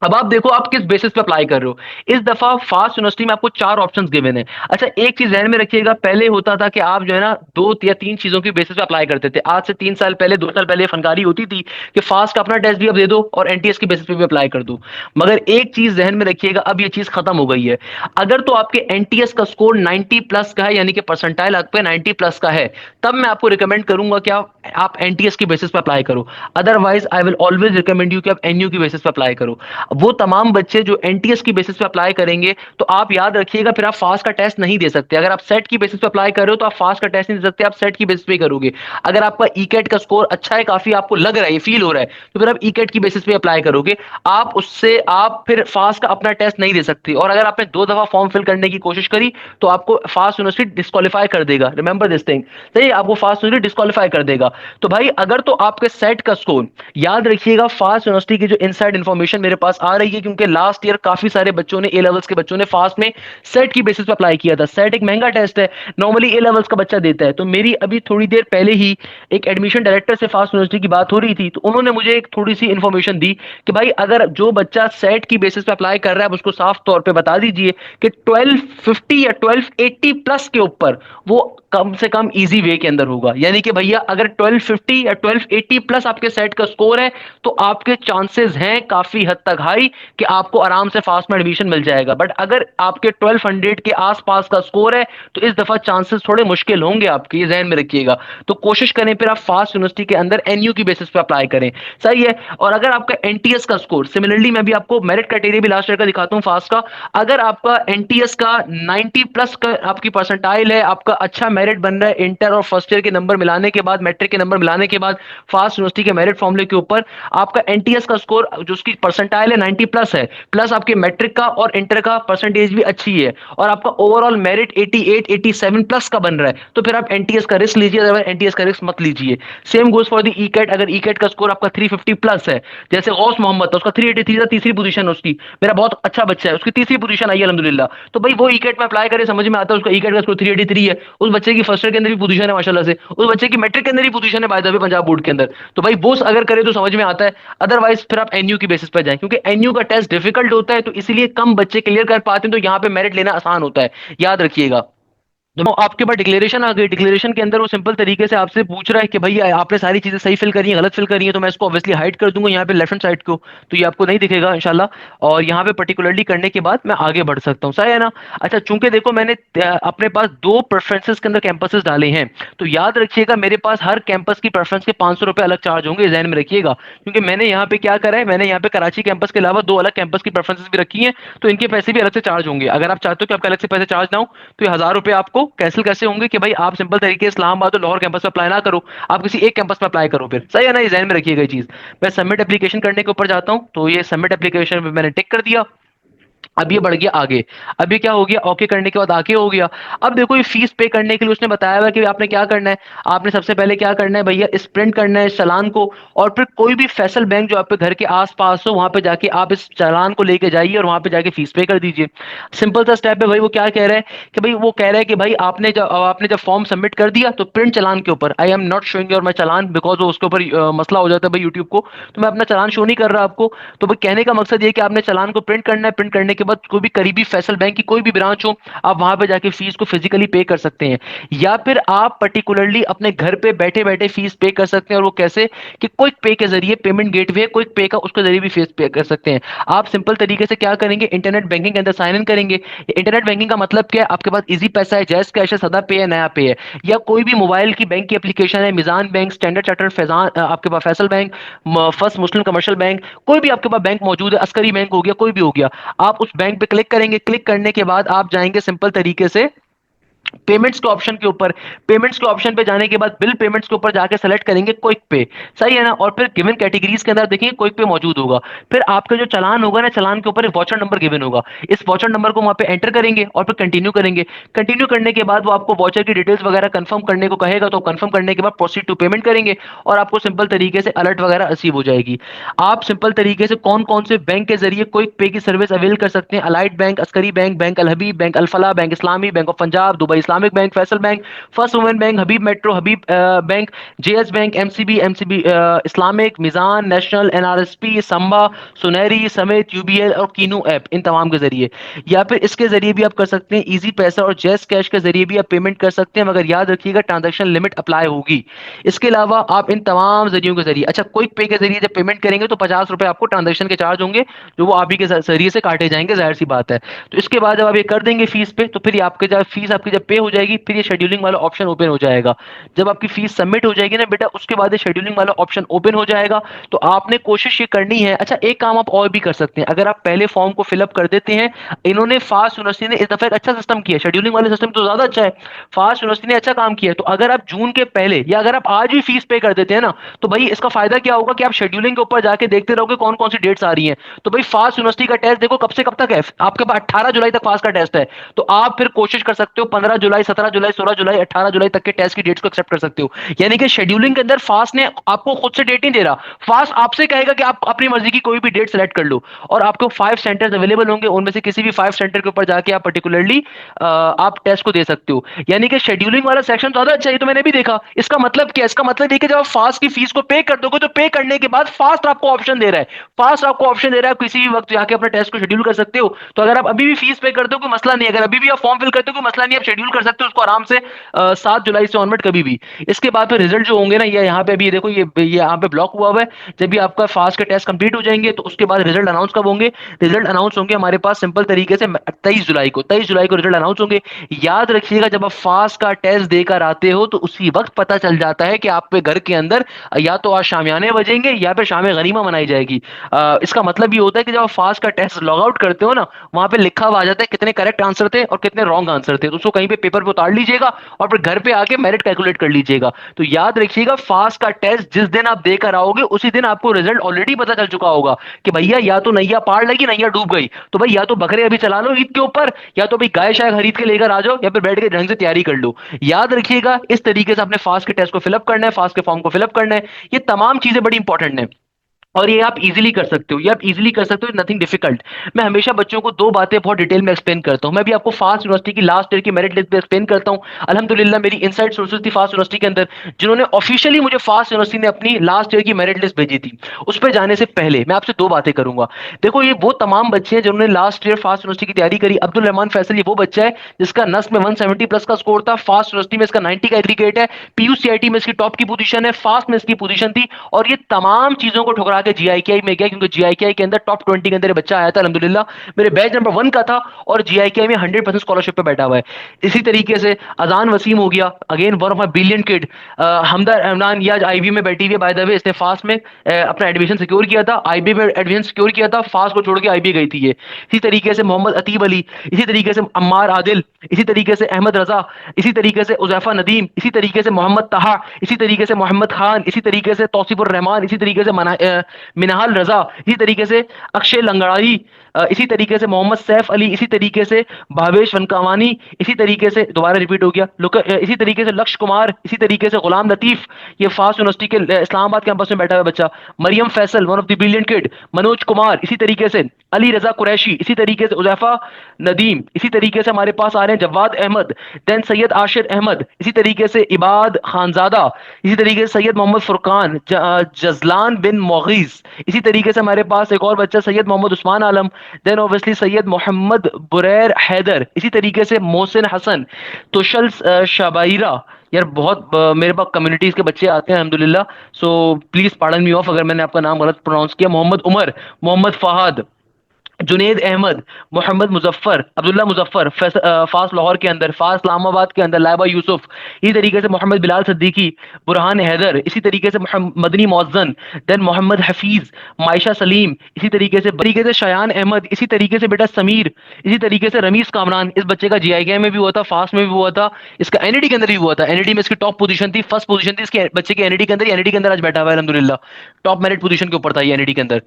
अब आप देखो आप किस बेसिस पे अप्लाई कर रहे हो। इस दफा फास्ट यूनिवर्सिटी में आपको 4 ऑप्शंस गिवन है। अच्छा, एक चीज ध्यान में रखिएगा, पहले होता था कि आप जो है ना 2 या 3 चीजों की बेसिस पे अप्लाई करते थे। आज से 3 साल पहले 2 साल पहले फनकारी होती थी कि फास्ट का अपना टेस्ट भी अब दे दो और एनटीएस की बेसिस पे भी अप्लाई कर दो। मगर एक चीज ध्यान में रखिएगा, अब ये चीज खत्म हो गई है। अगर तो आपके एनटीएस का स्कोर 90+ का है, यानी कि परसेंटाइल आपके 90+ का है, तब मैं आपको रिकमेंड करूंगा कि आप एनटीएस की बेसिस पे अप्लाई करो। Otherwise I will always recommend you कि आप एनयू की बेसिस पे अप्लाई करो। वो तमाम बच्चे जो एनटीएस की बेसिस पे अप्लाई करेंगे, तो आप याद रखिएगा फिर आप फास्ट का टेस्ट नहीं दे सकते। अगर आप सेट की बेसिस पे अप्लाई कर रहे हो तो आप फास्ट का टेस्ट नहीं दे सकते, आप सेट की बेसिस पे करोगे। अगर आपका ईकेट का स्कोर अच्छा है, काफी आपको लग रहा है, फील हो रहा है, तो फिर आप ईकेट की बेसिस पे अप्लाई करोगे। आप फिर फास्ट का अपना टेस्ट नहीं दे सकते। और अगर आपने 2 दफा फॉर्म फिल करने की कोशिश करी तो आपको फास्ट यूनिवर्सिटी डिस्क्वालीफाई कर देगा। रिमेंबर दिस थिंग, सही, आपको फास्ट यूनिवर्सिटी डिस्क्वालीफाई कर देगा। तो भाई अगर तो आपके सेट का स्कोर, याद रखिएगा फास्ट यूनिवर्सिटी की जो इनसाइड इंफॉर्मेशन मेरे पास आ रही है, क्योंकि लास्ट ईयर काफी सारे बच्चों ने, ए लेवल्स के बच्चों ने फास्ट में सेट की बेसिस पे अप्लाई किया था। सेट एक महंगा टेस्ट है, नॉर्मली ए लेवल्स का बच्चा देता है। तो मेरी अभी थोड़ी देर पहले ही एक एडमिशन डायरेक्टर से फास्ट यूनिवर्सिटी की बात हो रही थी, तो उन्होंने मुझे एक थोड़ी सी इंफॉर्मेशन दी कि भाई अगर जो बच्चा सेट की बेसिस पे अप्लाई कर रहा है, उसको साफ तौर पे बता दीजिए कि 1250 या 1280+ के ऊपर वो कम से कम इजी वे के अंदर होगा। यानी कि भैया अगर 1250 या 1280 प्लस आपके सेट का स्कोर है तो आपके चांसेस हैं काफी हद तक हाई कि आपको आराम से फास्ट में एडमिशन मिल जाएगा। बट अगर आपके 1200 के आसपास का स्कोर है तो इस दफा चांसेस थोड़े मुश्किल होंगे आपके, ये जहन में रखिएगा। तो कोशिश करें फिर आप फास्ट यूनिवर्सिटी के अंदर एनयू की बेसिस पे अप्लाई करें, सही है। और अगर आपका एनटीएस का स्कोर, सिमिलरली मैं भी आपको मेरिट क्राइटेरिया भी लास्ट ईयर का दिखाता हूं फास्ट का, अगर आपका एनटीएस का 90 प्लस का आपकी परसेंटाइल है, आपका अच्छा मेरिट बन रहा है इंटर और फर्स्ट ईयर के नंबर मिलाने के बाद, मैट्रिक के नंबर मिलाने के बाद फास्ट यूनिवर्सिटी के मेरिट फॉर्मूले के ऊपर आपका एनटीएस का स्कोर जो उसकी परसेंटाइल है 90 प्लस है, प्लस आपके मैट्रिक का और इंटर का परसेंटेज भी अच्छी है, और आपका ओवरऑल मेरिट 88 87 प्लस का बन रहा है, तो फिर आप एनटीएस का रिस्क लीजिए, अदरवाइज एनटीएस का रिस्क मत लीजिए। सेम गोज फॉर द ईकेट, अगर ईकेट का स्कोर आपका 350 प्लस है, जैसे गौस मोहम्मद था उसका 383 था, तीसरी पोजीशन उसकी, मेरा बहुत अच्छा बच्चा है उसकी तीसरी पोजीशन आई है अल्हम्दुलिल्लाह, तो भाई वो ईकेट में अप्लाई करे, समझ में आता है उसका ईकेट का स्कोर 383 है, उस बच्चे की फर्स्ट ईयर के अंदर भी पोजीशन है माशाल्लाह से, उस बच्चे की मैट्रिक के अंदर भी पोजीशन है by the way Punjab board के अंदर, तो भाई वो अगर करे तो समझ में आता है। अदरवाइज फिर आप एनयू की बेसिस पर जाएं, क्योंकि एनयू का टेस्ट डिफिकल्ट होता है, तो इसलिए कम बच्चे क्लियर कर पाते हैं, तो यहाँ पे मेरिट लेना आसान होता है, याद रखिएगा। तो आपके पास डिक्लेरेशन आ गई, डिक्लेरेशन के अंदर वो सिंपल तरीके से आपसे पूछ रहा है कि भाई आपने सारी चीजें सही फिल करी हैं, गलत फिल करी हैं, तो मैं इसको ऑब्वियसली हाइड कर दूंगा यहाँ पे लेफ्ट हैंड साइड को, तो ये आपको नहीं दिखेगा इंशाल्लाह। और यहाँ पे पर्टिकुलरली करने के बाद मैं आगे बढ़ सकता हूँ, सही है ना। अच्छा, चूंकि देखो मैंने अपने पास दो प्रेफरेंसेस के अंदर कैंपसेस डाले हैं, तो याद रखिएगा मेरे पास हर कैंपस की प्रेफरेंस के 500 रुपए अलग चार्ज होंगे, जहन में रखिएगा। क्योंकि मैंने यहाँ पे क्या करा है, मैंने यहाँ पे कराची कैंपस के अलावा दो अलग कैंपस की प्रेफरेंसेस भी रखी हैं, तो इनके पैसे भी अलग से चार्ज होंगे। अगर आप चाहते हो कि आपके अलग से पैसे चार्ज ना हो, तो ये 1000 रुपए आपको कैंसिल कैसे होंगे कि भाई आप सिंपल तरीके से इस्लामाबाद और लाहौर कैंपस पे अप्लाई ना करो, आप किसी एक कैंपस पे अप्लाई करो, फिर सही है ना, ये ध्यान में रखिएगा ये चीज। मैं सबमिट एप्लीकेशन करने के ऊपर जाता हूं, तो ये सबमिट एप्लीकेशन में मैंने टिक कर दिया। अब ये बढ़ गया आगे, अब ये क्या हो गया, ओके करने के बाद आगे हो गया। अब देखो ये फीस पे करने के लिए उसने बताया हुआ कि आपने क्या करना है, आपने सबसे पहले क्या करना है भैया, इस प्रिंट करना है इस चालान को, और फिर कोई भी फैसल बैंक जो आपके घर के आसपास हो वहां पे जाके आप इस चालान को लेके जाइए और वहां पे जाके फीस पे कर दीजिए। सिंपल सा स्टेप है भाई। वो क्या कह रहा है कि भाई, वो कह रहा है कि भाई आपने जब फॉर्म सबमिट कर दिया तो प्रिंट चालान के ऊपर, आई am not showing your my challan, because वो उसके ऊपर मसला हो जाता है भाई यूट्यूब को, तो मैं अपना चालान शो नहीं कर रहा आपको। तो भाई कहने का मकसद ये कि आपने चालान को प्रिंट करना है, प्रिंट करने के बाद कोई भी करीबी फैसल बैंक की कोई भी ब्रांच हो, आप वहां पे जाके फीस को फिजिकली पे कर सकते हैं, या फिर आप पर्टिकुलरली अपने घर पे बैठे बैठे फीस पे कर सकते हैं। और वो कैसे कि क्विक पे के जरिए, पेमेंट गेटवे क्विक पे का, उसके जरिए भी फीस पे कर सकते हैं। आप सिंपल तरीके से क्या करेंगे, इंटरनेट बैंकिंग के अंदर साइन इन करेंगे। इंटरनेट बैंकिंग का मतलब क्या है, आपके पास इजी पैसा है, जैस कैश है, सदा पे है, नया पे है, या कोई भी मोबाइल की बैंक की एप्लीकेशन है, मिजान बैंक, स्टैंडर्ड चार्टर्ड फैजान, आपके पास Faysal bank, first Muslim commercial bank, कोई भी आपके पास बैंक मौजूद है, अस्करी बैंक हो गया, कोई भी हो गया, आप उस बैंक पे क्लिक करेंगे। क्लिक करने के बाद आप जाएंगे सिंपल तरीके से पेमेंट्स के ऑप्शन के ऊपर। पेमेंट्स के ऑप्शन पे जाने के बाद बिल पेमेंट्स के ऊपर जाके सेलेक्ट करेंगे क्विक पे, सही है ना। और फिर गिवन कैटेगरीज के अंदर देखेंगे क्विक पे मौजूद होगा। फिर आपका जो चालान होगा ना, चालान के ऊपर एक वॉचर नंबर गिवन होगा, इस वॉचर नंबर को वहां पे एंटर करेंगे और फिर कंटिन्यू करेंगे। कंटिन्यू करने के बाद वो आपको वॉचर की डिटेल्स वगैरह कंफर्म करने को कहेगा, तो कंफर्म करने के बाद प्रोसीड टू पेमेंट करेंगे और आपको सिंपल तरीके से अलर्ट वगैरह रिसीव हो जाएगी। आप सिंपल तरीके से कौन कौन से बैंक के जरिए क्विक पे की सर्विस अवेल कर सकते हैं, Allied bank, Askari bank, bank Al Habib, bank Alfalah, bank Islami, bank of Punjab, Dubai Islamic bank, Faysal bank, first women bank, Habib metro, Habib bank, JS bank, MCB, MCB Islamic, Meezan, national, NRSP, Samba, Soneri समेत यूबीएल और कीनू ऐप, इन तमाम के जरिए। या फिर इसके जरिए भी आप कर सकते हैं इजी पैसा और जैस कैश के जरिए भी आप पेमेंट कर सकते हैं, मगर याद रखिएगा ट्रांजैक्शन लिमिट अप्लाई होगी। इसके अलावा आप इन तमाम जरियों के जरिए, अच्छा क्विक पे के जरिए जब पेमेंट करेंगे तो 50 रुपए आपको ट्रांजैक्शन के चार्ज होंगे, जो वो आप ही के जरिए से काटे जाएंगे, जाहिर सी बात है। तो इसके बाद जब आप ये कर देंगे फीस पे, तो फिर आपके जब फीस आपकी जब पे हो जाएगी, फिर ये शेड्यूलिंग वाला ऑप्शन ओपन हो जाएगा। जब आपकी फीस सबमिट हो जाएगी ना बेटा, उसके बाद ये शेड्यूलिंग वाला ऑप्शन ओपन हो जाएगा। तो आपने कोशिश ये करनी है, अच्छा एक काम आप और भी कर सकते हैं, अगर आप पहले फॉर्म को फिलअप कर देते हैं, इन्होंने फास्ट यूनिवर्सिटी ने इस दफा एक अच्छा सिस्टम किया, शेड्यूलिंग वाले सिस्टम तो ज्यादा अच्छा है, फास्ट यूनिवर्सिटी ने अच्छा काम किया है। तो अगर आप जून के पहले या अगर आप आज भी फीस पे कर देते हैं ना, तो भाई इसका फायदा क्या होगा कि आप शेड्यूलिंग के ऊपर जाके देखते रहोगे कौन कौन सी डेट्स आ रही हैं। तो भाई फास्ट यूनिवर्सिटी का टेस्ट देखो कब से कब तक है, आपके पास 18 जुलाई तक फास्ट का टेस्ट है। तो आप फिर कोशिश कर सकते हो 15 जुलाई, 17 जुलाई, 16 जुलाई, 18 जुलाई तक के टेस्ट की डेट्स को एक्सेप्ट कर सकते हो। यानी कि शेड्यूलिंग के अंदर फास्ट ने आपको खुद से डेट नहीं दे रहा, फास्ट आपसे कहेगा कि आप अपनी मर्जी की कोई भी डेट सेलेक्ट कर लो, और आपको 5 सेंटर्स अवेलेबल होंगे, उनमें से किसी भी 5 सेंटर के ऊपर जाके आप पर्टिकुलरली आप टेस्ट को दे सकते हो। यानी कि शेड्यूलिंग वाला सेक्शन ज्यादा अच्छा है, तो मैंने भी देखा। इसका मतलब क्या है, इसका मतलब ये कि जब आप फास्ट की फीस को पे कर दोगे, तो पे करने के बाद फास्ट आपको ऑप्शन दे रहा है, फास्ट आपको ऑप्शन दे रहा है किसी भी वक्त जाके अपने टेस्ट को शेड्यूल कर सकते हो। तो अगर आप अभी भी फीस पे करते हो कोई मसला नहीं, अगर अभी भी आप फॉर्म फिल करते हो कोई मसला नहीं, आप शेड्यूल शेड्यूल कर सकते हो उसको आराम से 7 जुलाई से ऑनवर्ड कभी भी। इसके बाद फिर रिजल्ट जो होंगे ना, ये यहाँ पे अभी देखो, ये यहाँ पे ब्लॉक हुआ हुआ है। जब भी आपका फास्ट के टेस्ट कंप्लीट हो जाएंगे तो उसके बाद रिजल्ट अनाउंस कब होंगे? रिजल्ट अनाउंस होंगे हमारे पास सिंपल तरीके से 23 जुलाई को, 23 जुलाई को रिजल्ट अनाउंस होंगे। याद रखिएगा, जब आप फास्ट का टेस्ट देकर आते हो तो उसी वक्त पता चल जाता है कि आप पे घर के अंदर या तो आज शामियाने बजेंगे या फिर शाम गनीमा मनाई जाएगी। इसका मतलब ये होता है कि जब आप फास्ट का टेस्ट लॉग आउट करते हो ना, वहां पे लिखा हुआ आ जाता है कितने करेक्ट आंसर थे और कितने रॉन्ग आंसर थे, तो उसको कहीं पे पेपर पे उतार लीजिएगा और फिर घर पे आके मेरिट कैलकुलेट कर लीजिएगा। तो याद रखिएगा, फास्ट का टेस्ट जिस दिन आप देकर आओगे उसी दिन आपको रिजल्ट ऑलरेडी पता चल चुका होगा कि भैया या तो नैया पार लगी नैया डूब गई। तो भाई या तो बकरे अभी चला लो ईद के ऊपर, या तो भाई गाय शाय खरीद के लेकर आ जाओ, या फिर बैठ के ढंग से तैयारी कर लो। याद रखिएगा, इस तरीके से अपने फास्ट के टेस्ट को फिलअप करना है, फास्ट के फॉर्म को फिलअप करना है। ये तमाम चीजें बड़ी इंपॉर्टेंट है और ये आप इजीली कर सकते हो, ये आप इजीली कर सकते हो, नथिंग डिफिकल्ट। मैं हमेशा बच्चों को दो बातें बहुत डिटेल में एक्सप्लेन करता हूं। मैं भी आपको फास्ट यूनिवर्सिटी की लास्ट ईयर की मेरिट लिस्ट पे एक्सप्लेन करता हूं। अल्हम्दुलिल्लाह मेरी इनसाइड सोर्सेज थी फास्ट यूनिवर्सिटी के अंदर, जिन्होंने ऑफिशियली मुझे फास्ट यूनिवर्सिटी ने अपनी लास्ट ईयर की मेरिट लिस्ट भेजी थी। उस पर जाने से पहले मैं आपसे दो बातें करूंगा। देखो, ये वो तमाम बच्चे हैं जिन्होंने लास्ट ईयर फास्ट यूनिवर्सिटी की तैयारी करी। अब्दुल रहमान फैसल ये वो बच्चा है जिसका नस्ब में 170 प्लस का स्कोर था, फास्ट यूनिवर्सिटी में इसका 90 का एग्रीगेट है, पीयूसीआईटी में इसकी टॉप की पोजीशन है, फास्ट में इसकी पोजीशन थी। और ये तमाम चीजों को ठुकरा के जीआईकेआई में गया, क्योंकि जीआईकेआई के अंदर टॉप 20 के अंदर ये बच्चा आया था। अल्हम्दुलिल्लाह मेरे बैच नंबर 1 का था और जीआईकेआई में 100% स्कॉलरशिप पे बैठा हुआ है। इसी तरीके से अजान वसीम हो गया, again one of my brilliant kid. Hamda Rahman ये आज आईबी में बैठी हुई है, बाय द वे इसने फास्ट में अपना एडमिशन सिक्योर किया था, आईबी में एडमिशन सिक्योर किया था, फास्ट को छोड़ के आईबी गई थी ये। इसी तरीके से मोहम्मद अतीब अली, इसी तरीके से अम्मार आदिल, इसी तरीके से अहमद रजा, इसी तरीके से उजैफा नदीम, इसी तरीके से मोहम्मद तहा, इसी तरीके से मोहम्मद खान, इसी तरीके से तौसीफुर रहमान, इसी तरीके से मिनाल रजा, इसी तरीके से अक्षय लंगड़ाई, इसी तरीके से मोहम्मद सैफ अली, इसी तरीके से भावेश वनकावानी, इसी तरीके से दोबारा रिपीट हो गया इसी तरीके से लक्ष्य कुमार, इसी तरीके से गुलाम लतीफ, ये फास्ट यूनिवर्सिटी के इस्लामाबाद कैंपस में बैठा हुआ बच्चा, Maryam Faisal one of the brilliant kid, Manoj Kumar, इसी तरीके से अली रजा कुरैशी, इसी तरीके से उजैफा नदीम, इसी तरीके से हमारे पास आ रहे हैं जवाद अहमद, देन सैयद आशिर अहमद, इसी तरीके से इबाद खानजादा, इसी तरीके से सैयद मोहम्मद फुरकान, जजलान बिन मोगीज, इसी तरीके से हमारे पास एक और बच्चा सैयद मोहम्मद उस्मान आलम, देन ऑब्वियसली सैयद मोहम्मद बुरैर हैदर, इसी तरीके से मोहसिन हसन, तुशल शबाइरा। यार बहुत मेरे पास कम्युनिटीज के बच्चे आते हैं अल्हम्दुलिल्लाह, so please pardon me of अगर मैंने आपका नाम गलत प्रोनाउंस किया। मोहम्मद उमर, मोहम्मद फहद, जुनेद अहमद, मोहम्मद मुजफ्फर, अब्दुल्ला मुजफ्फर, फास लाहौर के अंदर, फास इस्लामाबाद के अंदर लाइबा यूसुफ, इसी तरीके से मोहम्मद बिलाल सिद्दीकी, बुरहान हैदर, इसी तरीके से मदनी मौजन, देन मोहम्मद हफीज, मायशा सलीम, इसी तरीके से शयान अहमद, इसी तरीके से बेटा समीर, इसी तरीके से रमीज कामरान। इस बच्चे का जीआईके में भी हुआ था, फास्ट में भी हुआ था, इसका एनईडी के अंदर भी हुआ था। एनईडी में इसकी टॉप पोजीशन थी, फर्स्ट पोजीशन थी इसके बच्चे की एनईडी के अंदर। एनईडी के अंदर आज बैठा हुआ है अल्हम्दुलिल्लाह, टॉप मेरिट पोजीशन के ऊपर था ये एनईडी के अंदर।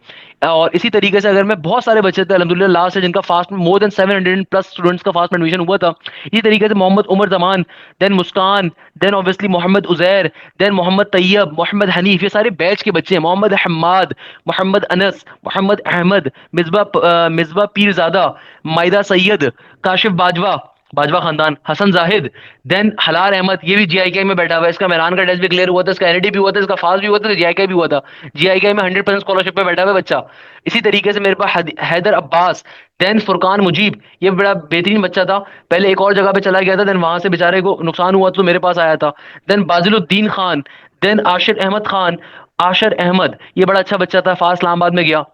और इसी तरीके से अगर मैं बहुत सारे बच्चे थे अल्हम्दुलिल्लाह लास्ट से जिनका फास्ट में मोर देन 700 प्लस स्टूडेंट्स का फास्ट में एडमिशन हुआ था। इसी तरीके से Mohammad Umar Zaman, then Muskan, then obviously Mohammad Uzair, then Mohammad Tayyab, Mohammad Hanif, ये सारे बैच के बच्चे हैं। मोहम्मद हम्माद, मोहम्मद अनस, मोहम्मद अहमद, मिसबा पीरजादा, माइदा सैयद, काशिफ बाजवा, बाजवा खानदान, हसन जाहिद, देन हलाल अहमद, ये भी जीआईके में बैठा हुआ है। इसका मैरान का टेस्ट भी क्लियर हुआ था, इसका एनईडी भी हुआ था, इसका फास्ट भी हुआ था, जीआईके भी हुआ था। जीआईके में 100% स्कॉलरशिप पे बैठा हुआ है बच्चा। इसी तरीके से मेरे पास हैदर अब्बास, देन फुरकान मुजीब, ये बड़ा बेहतरीन बच्चा था, पहले एक और जगह पे चला गया था, देन वहां से बेचारे को नुकसान हुआ तो मेरे पास आया था। देन बाजिलुद्दीन खान, देन आशिर अहमद खान, आशर अहमद, ये बड़ा अच्छा बच्चा था, फास्ट इस्लामाबाद में गया।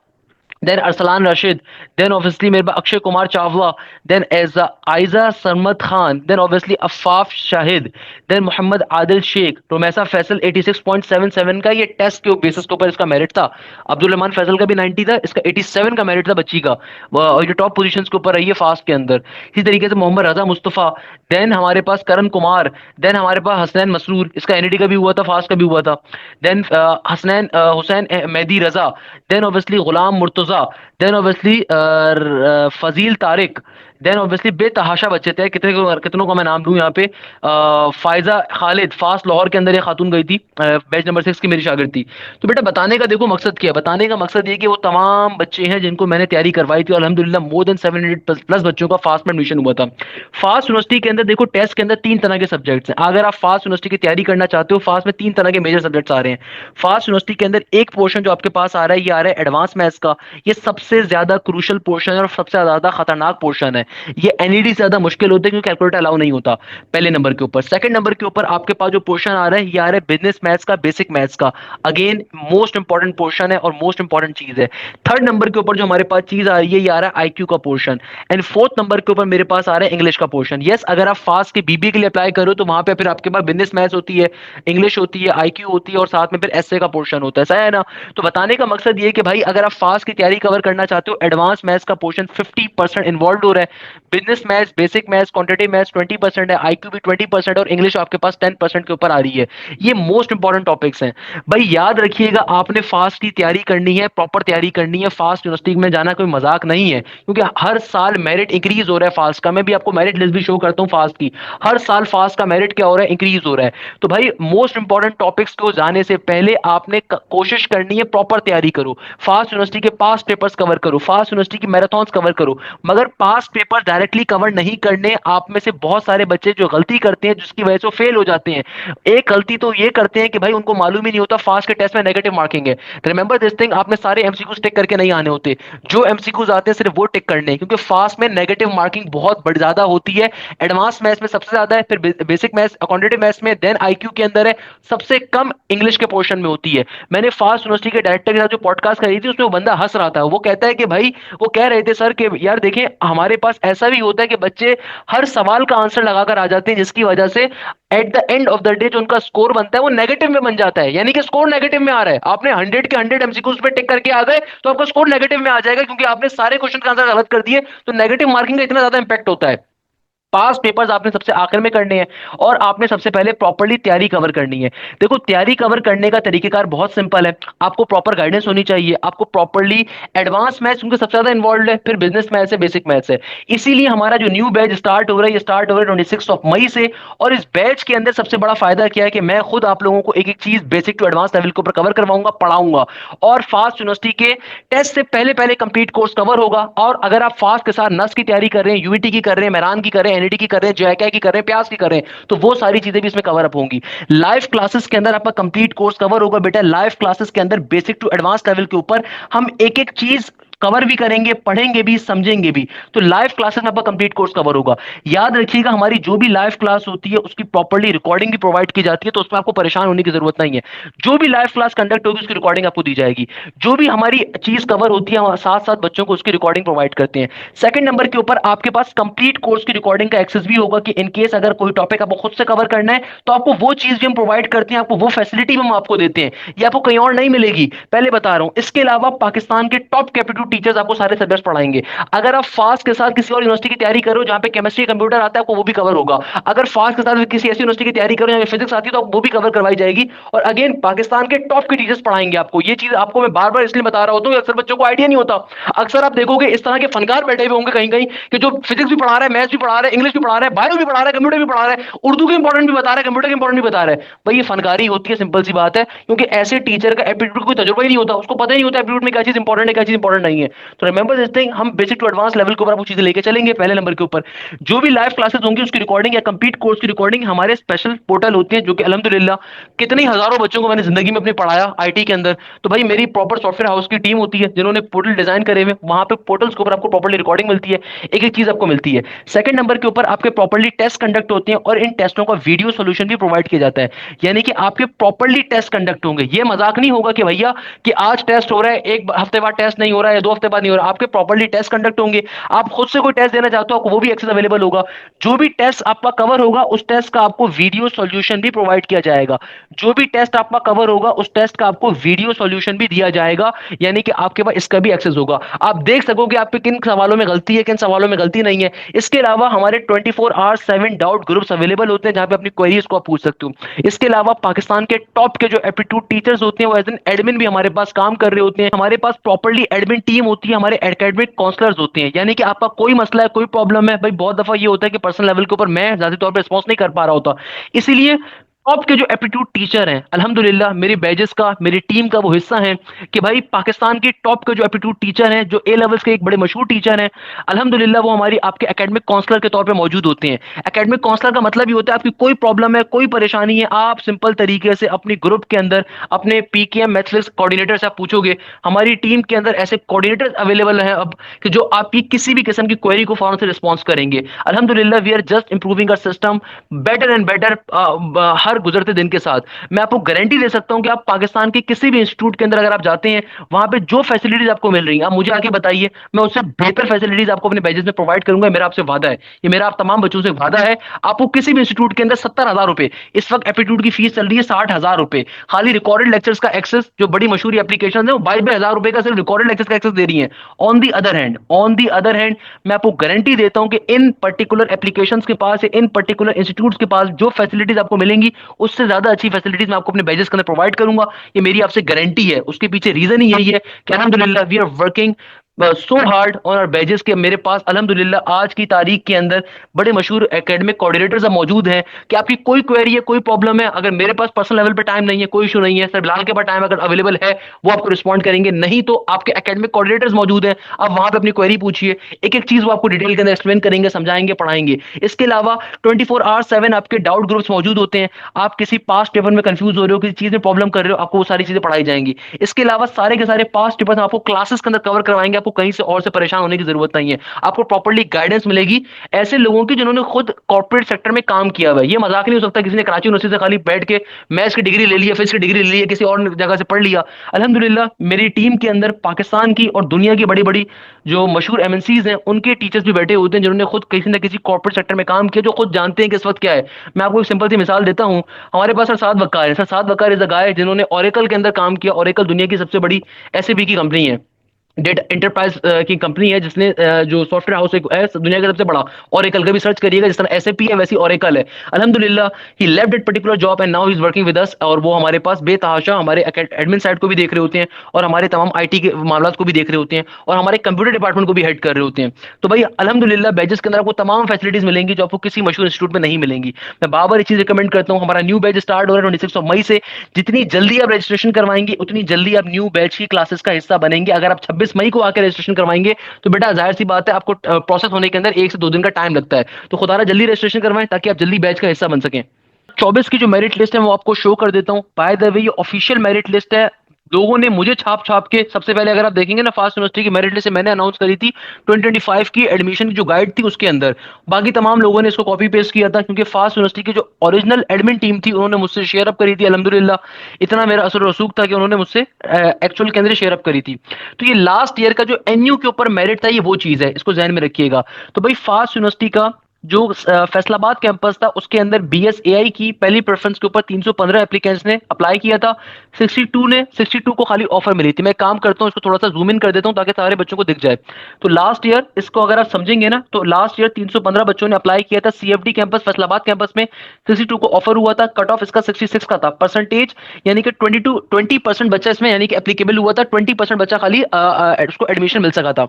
Then Arsalan Rasheed, then obviously मेरे पास Akshay Kumar Chawla, then Aiza Sarmad Khan, then obviously Afaf Shahid, then Mohammad Adil Sheikh, Romaisa Faisal 86.77 का ये टेस्ट के बेसिस के ऊपर इसका मेरिट था। अब्दुल रहमान फैसल का भी 90 था, इसका 87 का मेरिट था बच्ची का, और ये टॉप पोजीशन के ऊपर रही है फास्ट के अंदर। इसी तरीके से मोहम्मद रजा मुस्तफ़ा, देन हमारे पास करण कुमार, देन हमारे पास हसनैन मसरूर, इसका एनईडी का भी हुआ था, फास्ट का भी हुआ था। Then Hasnain Hussain Mehdi Raza, then obviously Ghulam Murtaza, then obviously Fazeel Tariq, then obviously बेतहाशा बच्चे थे, कितनों का मैं नाम दूं यहाँ पे। फायजा खालिद, फास्ट लाहौर के अंदर ये खातून गई थी, बैच नंबर 6 की मेरी शागिर्द थी। तो बेटा बताने का देखो मकसद क्या है, बताने का मकसद ये कि वो तमाम बच्चे हैं जिनको मैंने तैयारी करवाई थी और अल्हम्दुलिल्लाह मोर देन 700 प्लस बच्चों का फास्ट में एडमिशन हुआ था। फास्ट यूनिवर्सिटी के अंदर देखो टेस्ट के अंदर 3 तरह के सब्जेक्ट्स हैं। अगर आप फास्ट यूनिवर्सिटी की तैयारी करना चाहते हो, फास्ट में 3 तरह के मेजर सब्जेक्ट्स आ रहे हैं। फास्ट यूनिवर्सिटी के अंदर एक पोर्शन जो आपके पास आ रहा है, ये आ रहा है एडवांस मैथ्स का। ये सबसे ज्यादा क्रूशल पोर्शन है और सबसे ज्यादा खतरनाक पोर्शन है। ये एनईडी से ज्यादा मुश्किल होते हैं क्योंकि कैलकुलेटर अलाउ नहीं होता पहले नंबर के ऊपर। सेकंड नंबर के ऊपर आपके पास जो पोर्शन आ रहा है ये आ रहा है बिजनेस मैथ्स का, बेसिक मैथ्स का। अगेन मोस्ट इंपॉर्टेंट पोर्शन है और मोस्ट इंपॉर्टेंट चीज है। थर्ड नंबर के ऊपर जो हमारे पास चीज आ रही है ये आ रहा है आईक्यू का पोर्शन। एंड फोर्थ नंबर के ऊपर मेरे पास आ रहा है इंग्लिश का पोर्शन। यस, अगर आप फास्ट के बीबी के लिए अप्लाई करो तो वहां पे फिर आपके पास बिजनेस मैथ्स होती है, इंग्लिश होती है, आईक्यू होती है और साथ में फिर एसए का पोर्शन होता है, ऐसा है ना। तो बताने का मकसद ये है कि भाई अगर आप फास्ट की तैयारी कवर करना चाहते हो, एडवांस मैथ्स का पोर्शन 50% इन्वॉल्व हो रहा है, business maths, basic maths, quantitative maths 20% है, आईक्यू भी 20% और इंग्लिश आपके पास 10% के ऊपर आ रही है। ये मोस्ट इंपॉर्टेंट टॉपिक्स हैं भाई, याद रखिएगा। आपने फास्ट की तैयारी करनी है, प्रॉपर तैयारी करनी है। फास्ट यूनिवर्सिटी में जाना कोई मजाक नहीं है क्योंकि हर साल मेरिट इंक्रीज हो रहा है फास्ट का। मैं भी आपको मेरिट लिस्ट भी शो करता हूं फास्ट की। हर साल फास्ट का मेरिट क्या हो रहा है, इंक्रीज हो रहा है। तो भाई मोस्ट इंपॉर्टेंट टॉपिक्स को जाने से पहले आपने कोशिश करनी है प्रॉपर तैयारी करो, फास्ट यूनिवर्सिटी के पास्ट पेपर्स कवर करो, फास्ट यूनिवर्सिटी की मैराथन्स कवर करो। मगर पास्ट पेपर डायरेक्टली कवर नहीं करने, आप में से बहुत सारे बच्चे जो गलती करते हैं जिसकी वजह से फेल हो जाते हैं। एक गलती तो ये करते हैं कि भाई उनको मालूम ही नहीं होता फास्ट के टेस्ट में नेगेटिव मार्किंग है। रिमेंबर दिस थिंग, आपने सारे एमसीक्यूज टिक करके नहीं आने होते, जो एमसीक्यूज आते हैं सिर्फ वो टिक करने हैं, क्योंकि फास्ट में नेगेटिव मार्किंग बहुत बड़ी ज्यादा होती है। एडवांस मैथ्स में सबसे ज्यादा है, फिर बेसिक मैथ्स, क्वांटिटेटिव मैथ्स में, देन आईक्यू के अंदर है, सबसे कम इंग्लिश के पोर्शन में होती है। मैंने फास्ट यूनिवर्सिटी के डायरेक्टर के साथ जो पॉडकास्ट करी थी उसमें वो बंदा हंस रहा था। वो कहता है कि भाई, वो कह रहे थे सर कि यार देखें हमारे पास ऐसा भी होता है कि बच्चे हर सवाल का आंसर लगाकर आ जाते हैं, जिसकी वजह से at the end of the day जो उनका स्कोर बनता है वो नेगेटिव में बन जाता है। यानी कि स्कोर नेगेटिव में आ रहा है, आपने 100 के 100 एमसीक्यूज पे टिक करके आ गए तो आपका स्कोर नेगेटिव में आ जाएगा, क्योंकि आपने सारे क्वेश्चन का आंसर गलत कर दिए। तो नेगेटिव मार्किंग का इतना ज्यादा इंपैक्ट होता है। पास पेपर्स आपने सबसे आखिर में करने हैं और आपने सबसे पहले प्रॉपर्ली तैयारी कवर करनी है। देखो, तैयारी कवर करने का तरीकेकार बहुत सिंपल है। आपको प्रॉपर गाइडेंस होनी चाहिए, आपको प्रॉपर्ली एडवांस मैथ्स उनके सबसे ज्यादा इन्वॉल्व है, फिर बिजनेस मैथ्स है, बेसिक मैथ्स है। इसीलिए हमारा जो न्यू बैच स्टार्ट हो रहा है, ये स्टार्ट हो रहा है 26 मई से। और इस बैच के अंदर सबसे बड़ा फायदा क्या है कि मैं खुद आप लोगों को एक एक चीज बेसिक टू एडवांस लेवल के ऊपर कवर करवाऊंगा, पढ़ाऊंगा। और फास्ट यूनिवर्सिटी के टेस्ट से पहले पहले कंप्लीट कोर्स कवर होगा। और अगर आप फास्ट के साथ नस की तैयारी कर रहे हैं, यूईटी की कर रहे हैं, मेरान की कर रहे हैं, एनईटी की कर रहे हैं, जेआईके की कर रहे हैं, प्यास की कर रहे हैं, तो वो सारी चीजें भी इसमें कवर अप होंगी। लाइव क्लासेस के अंदर आपका कंप्लीट कोर्स कवर होगा बेटा। लाइव क्लासेस के अंदर बेसिक टू एडवांस लेवल के ऊपर हम एक एक चीज कवर भी करेंगे, पढ़ेंगे भी, समझेंगे भी। तो लाइव क्लासेस में आपका कंप्लीट कोर्स कवर होगा। याद रखिएगा, हमारी जो भी लाइव क्लास होती है उसकी प्रॉपर्ली रिकॉर्डिंग भी प्रोवाइड की जाती है, तो उसमें आपको परेशान होने की जरूरत नहीं है। जो भी लाइव क्लास कंडक्ट होगी उसकी रिकॉर्डिंग आपको दी जाएगी। जो भी हमारी चीज कवर होती है, हम साथ साथ बच्चों को उसकी रिकॉर्डिंग प्रोवाइड करते हैं। सेकंड नंबर के ऊपर आपके पास कंप्लीट कोर्स की रिकॉर्डिंग का एक्सेस भी होगा कि इन केस अगर कोई टॉपिक आपको खुद से कवर करना है तो आपको वो चीज भी हम प्रोवाइड करते हैं, आपको वो फैसिलिटी भी हम आपको देते हैं। ये आपको कहीं और नहीं मिलेगी, पहले बता रहा हूं। इसके अलावा पाकिस्तान के टॉप कैपेटिव टीचर्स आपको सारे सब्जेक्ट्स पढ़ाएंगे। अगर आप फास्ट के साथ किसी और यूनिवर्सिटी की तैयारी करो जहां पे केमिस्ट्री कंप्यूटर आता है, आपको वो भी कवर होगा। अगर फास्ट के साथ किसी ऐसी यूनिवर्सिटी की तैयारी करो जहां फिजिक्स आती है तो वो भी कवर करवाई जाएगी। और अगेन पाकिस्तान के टॉप के टीचर्स पढ़ाएंगे आपको। ये चीज आपको मैं बार बार इसलिए बता रहा होता हूं, अक्सर बच्चों को आइडिया नहीं होता। अक्सर आप देखोगे इस तरह के फनकार बैठे हुए होंगे कहीं कहीं कि जो फिजिक्स भी पढ़ा रहा है, मैथ्स भी पढ़ा रहा है, इंग्लिश भी पढ़ा रहा है, बायो भी पढ़ा रहा है, कंप्यूटर भी पढ़ा रहा है, उर्दू के इंपॉर्टेंट भी बता रहा है, कंप्यूटर के इंपॉर्टेंट भी बता रहा है। भाई ये फनकारी होती है, सिंपल सी बात है। क्योंकि ऐसे टीचर का एप्टीट्यूड कोई तजुर्बा ही नहीं होता, उसको पता ही नहीं होता एप्टीट्यूड में क्या चीज इंपॉर्टेंट है, क्या चीज इंपॉर्टेंट नहीं है। तो रिमेंबर दिस थिंग, हम बेसिक टू एडवांस लेवल के ऊपर आपको चीजें लेके चलेंगे। पहले नंबर के ऊपर जो भी लाइव क्लासेस होंगी उसकी रिकॉर्डिंग या कंप्लीट कोर्स की रिकॉर्डिंग हमारे स्पेशल पोर्टल होते हैं, जो कि अल्हम्दुलिल्लाह कितने हजारों बच्चों को मैंने जिंदगी में अपने पढ़ाया आईटी के अंदर। तो भाई मेरी प्रॉपर सॉफ्टवेयर हाउस की टीम होती है जिन्होंने पोर्टल डिजाइन करे हुए, वहां पे पोर्टल्स के ऊपर आपको प्रॉपर्ली रिकॉर्डिंग मिलती है, एक एक चीज आपको मिलती है। सेकंड नंबर के ऊपर आपके प्रॉपर्ली टेस्ट कंडक्ट होते हैं और इन टेस्टों का वीडियो सोल्यूशन भी प्रोवाइड किया जाता है। यानी कि आपके प्रॉपर्ली टेस्ट कंडक्ट होंगे। ये मजाक नहीं होगा कि भैया कि आज टेस्ट हो रहा है, एक हफ्ते बाद टेस्ट नहीं हो रहा है, 2 हफ्ते बाद नहीं हो रहा। आपके प्रॉपर्ली टेस्ट कंडक्ट होंगे। आप खुद से कोई टेस्ट देना चाहते हो, आपको वो भी एक्सेस अवेलेबल होगा। जो भी टेस्ट आपका कवर होगा उस टेस्ट का आपको वीडियो सॉल्यूशन भी प्रोवाइड किया जाएगा। जो भी टेस्ट आपका कवर होगा उस टेस्ट का आपको वीडियो सॉल्यूशन भी दिया जाएगा। यानी कि आपके पास इसका भी एक्सेस होगा, आप देख सकोगे आपके किन सवालों में गलती है, किन सवालों में गलती नहीं है। इसके अलावा हमारे 24/7 डाउट ग्रुप्स अवेलेबल होते हैं जहां पे अपनी क्वेरीज को आप पूछ सकते हो। इसके अलावा पाकिस्तान के टॉप के जो एप्टीट्यूड टीचर्स होते हैं वो एज एन एडमिन भी हमारे पास काम कर रहे होते हैं। हमारे पास प्रॉपर्ली एडमिन टीम होती है, हमारे एकेडमिक काउंसलर्स होते हैं। यानी कि आपका कोई मसला है, कोई प्रॉब्लम है, भाई बहुत दफा ये होता है कि पर्सनल लेवल के ऊपर मैं ज्यादा तौर पर रिस्पॉन्स नहीं कर पा रहा होता, इसीलिए टॉप के जो एप्टीट्यूड टीचर हैं अल्हम्दुलिल्लाह मेरी बैजेस का मेरी टीम का वो हिस्सा हैं कि भाई पाकिस्तान की टॉप के जो एप्टीट्यूड टीचर हैं जो ए लेवल्स के एक बड़े मशहूर टीचर हैं अल्हम्दुलिल्लाह वो हमारी आपके एकेडमिक काउंसलर के तौर पे मौजूद होते हैं। एकेडमिक काउंसलर का मतलब ये होता है आपकी कोई प्रॉब्लम है कोई परेशानी है आप सिंपल तरीके से अपनी ग्रुप के अंदर अपने पीकेएम मैथमेटिक्स कोऑर्डिनेटर से आप पूछोगे। हमारी टीम के अंदर ऐसे कोऑर्डिनेटर्स अवेलेबल हैं अब कि जो आपकी किसी भी किस्म की क्वेरी को फौरन से रिस्पॉन्स करेंगे। अल्हम्दुलिल्लाह we are just improving our system better and better हर गुजरते दिन के साथ। मैं आपको गारंटी दे सकता हूं कि आप पाकिस्तान के किसी भी इंस्टीट्यूट के अंदर अगर आप जाते हैं वहां पे जो फैसिलिटीज आपको मिल रही हैं आप मुझे आके बताइए मैं उससे बेहतर फैसिलिटीज आपको अपने बैचेस में प्रोवाइड करूंगा। मेरा आपसे वादा है ये मेरा आप तमाम बच्चों से वादा है। आपको किसी भी इंस्टीट्यूट के अंदर 70,000 रुपए इस वक्त एप्टीट्यूड की फीस चल रही है 60,000 रुपए खाली रिकॉर्डेड लेक्चर्स का एक्सेस जो बड़ी मशहूर एप्लीकेशन है वो 22,000 रुपए का सिर्फ रिकॉर्डेड लेक्चर्स का एक्सेस दे रही है। ऑन दी अदर हैंड मैं आपको गारंटी देता हूं कि इन पर्टिकुलर एप्लीकेशंस के पास इन पर्टिकुलर इंस्टीट्यूट्स के पास जो फैसिलिटीज आपको मिलेंगी उससे ज्यादा अच्छी फैसिलिटीज मैं आपको अपने बैचेस के अंदर प्रोवाइड करूंगा। ये मेरी आपसे गारंटी है। उसके पीछे रीजन ही यही है कि अल्हम्दुलिल्लाह we are working so hard on our batches के मेरे पास अल्हम्दुलिल्लाह आज की तारीख के अंदर बड़े मशहूर एकेडमिक कोऑर्डिनेटर्स मौजूद हैं कि आपकी कोई क्वेरी है कोई प्रॉब्लम है अगर मेरे पास पर्सनल लेवल पे टाइम नहीं है कोई इशू नहीं है सर बिलाल के पास टाइम अगर अवेलेबल है वो आपको रिस्पॉन्ड करेंगे नहीं तो आपके एकेडमिक कोऑर्डिनेटर्स मौजूद हैं आप वहां पे अपनी क्वेरी पूछिए एक एक चीज वो आपको डिटेल के अंदर एक्सप्लेन करेंगे समझाएंगे पढ़ाएंगे। इसके अलावा 24/7 आपके डाउट ग्रुप्स मौजूद होते हैं। आप किसी पास्ट पेपर में कंफ्यूज हो रहे हो किसी चीज में प्रॉब्लम कर रहे हो आपको वो सारी चीजें पढ़ाई जाएंगी। इसके अलावा सारे के सारे पास्ट पेपर आपको क्लासेस के अंदर कवर करवाएंगे आपको कहीं से और से परेशान होने की जरूरत नहीं है। आपको प्रॉपर्ली गाइडेंस मिलेगी ऐसे लोगों की जिन्होंने खुद कॉर्पोरेट सेक्टर में काम किया हुआ है। ये मजाक नहीं हो सकता किसी ने कराची यूनिवर्सिटी से खाली बैठ के मैथ्स की डिग्री ले लिया फिजिक्स की डिग्री ले लिया किसी और जगह से पढ़ लिया। अल्हम्दुलिल्लाह मेरी टीम के अंदर पाकिस्तान की और दुनिया की बड़ी बड़ी जो मशहूर एमएनसीज हैं उनके टीचर्स भी बैठे होते हैं जिन्होंने खुद किसी ना किसी कॉर्पोरेट सेक्टर में काम किया जो खुद जानते हैं कि इस वक्त क्या है। मैं आपको एक सिंपल सी मिसाल देता हूं हमारे पास सर साद वक्कार है। सर साद वक्कार इज अ गाय जिन्होंने ओरेकल के अंदर काम किया। ओरेकल दुनिया की सबसे बड़ी एसएपी की कंपनी है डेट एंटरप्राइज की कंपनी है जिसने जो सॉफ्टवेयर हाउस एक है दुनिया का सबसे बड़ा। ओरेकल का भी सर्च करिएगा जिस तरह एसएपी है वैसी ओरेकल है। अल्हम्दुलिल्लाह he left that particular job and now he is working with us और वो हमारे पास बेतहाशा हमारे एडमिन साइड को भी देख रहे होते हैं और हमारे तमाम आईटी के मामला को भी देख रहे होते हैं और हमारे कंप्यूटर डिपार्टमेंट को भी हेड कर रहे होते हैं। तो भाई अल्हम्दुलिल्लाह बैचेस के अंदर आपको तमाम फैसिलिटीज मिलेंगी जो आपको किसी मशहूर इंस्टीट्यूट में नहीं मिलेंगी। मैं बार बार ये चीज रिकमेंड करता हूँ हमारा न्यू बैच स्टार्ट हो रहा है 26 मई से। जितनी जल्दी आप रजिस्ट्रेशन करवाएंगे उतनी जल्दी आप न्यू बैच की क्लासेस का हिस्सा बनेंगे। अगर आप 26 मई को आकर रजिस्ट्रेशन करवाएंगे तो बेटा जाहिर सी बात है आपको प्रोसेस होने के अंदर 1 से 2 दिन का टाइम लगता है। तो खुदारा जल्दी रजिस्ट्रेशन करवाएं ताकि आप जल्दी बैच का हिस्सा बन सकें। 24 की जो मेरिट लिस्ट है वो आपको शो कर देता हूं। बाय द वे ये ऑफिशियल मेरिट लिस्ट है। लोगों ने मुझे छाप छाप के सबसे पहले अगर आप देखेंगे ना फास्ट यूनिवर्सिटी की मेरिट लिस्ट मैंने अनाउंस करी थी 2025 की एडमिशन की जो गाइड थी उसके अंदर। बाकी तमाम लोगों ने इसको कॉपी पेस्ट किया था क्योंकि फास्ट यूनिवर्सिटी की जो ओरिजिनल एडमिन टीम थी उन्होंने मुझसे शेयर अप करी थी। अल्हम्दुलिल्लाह इतना मेरा असर रसूख था कि उन्होंने मुझसे एक्चुअल के अंदर शेयर अप करी थी। तो ये लास्ट ईयर का जो एनयू के ऊपर मेरिट था ये वो चीज है इसको ध्यान में रखिएगा। तो भाई फास्ट यूनिवर्सिटी का जो फैसलाबाद कैंपस था उसके अंदर बीएसएआई की पहली प्रेफरेंस के ऊपर 315 एप्लीकेंट्स ने अप्लाई किया था। 62 को खाली ऑफर मिली थी। मैं काम करता हूं इसको थोड़ा सा जूम इन कर देता हूं ताकि सारे बच्चों को दिख जाए। तो लास्ट ईयर इसको अगर आप समझेंगे ना तो लास्ट ईयर 315 बच्चों ने अप्लाई किया था सीएफडी कैंपस फैसलाबाद कैंपस में। 62 को ऑफर हुआ था। कट ऑफ इसका 66 का था। परसेंटेज यानी कि 20% बच्चा इसमें यानी कि एप्लीकेबल हुआ था। 20% बच्चा खाली उसको एडमिशन मिल सका था।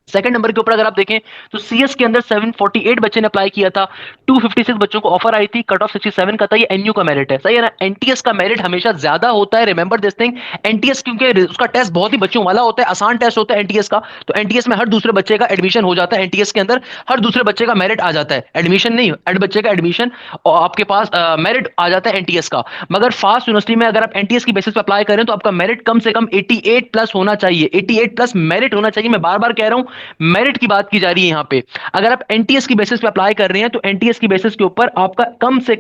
सेकंड नंबर के ऊपर अगर आप देखें तो सीएस के अंदर 748 बच्चे ने अप्लाई किया था। 256 बच्चों को ऑफर आई थी। कट ऑफ 67 का था। ये एनयू का मेरिट है सही है ना। एनटीएस का मेरिट हमेशा ज्यादा होता है। Remember this thing. एनटीएस क्योंकि उसका टेस्ट बहुत ही बच्चों वाला होता है आसान टेस्ट होता है एनटीएस का। तो एनटीएस में हर दूसरे बच्चे का एडमिशन हो जाता है। एनटीएस के अंदर हर दूसरे बच्चे का मेरिट आ जाता है एडमिशन नहीं हर बच्चे का एडमिशन और आपके पास मेरिट आ जाता है एनटीएस का। मगर फास्ट यूनिवर्सिटी में अगर आप एनटीएस की बेसिस पर अप्लाई करें तो आपका मेरिट कम से कम 88 प्लस होना चाहिए। 88 प्लस मेरिट होना चाहिए। मैं बार बार कह रहा हूं मेरिट की बात की जा रही है यहां पे। अगर आप एनटीएस की बेसिस पे अप्लाई कर रहे हैं तो एनटीएस की बेसिस के ऊपर आपका कम से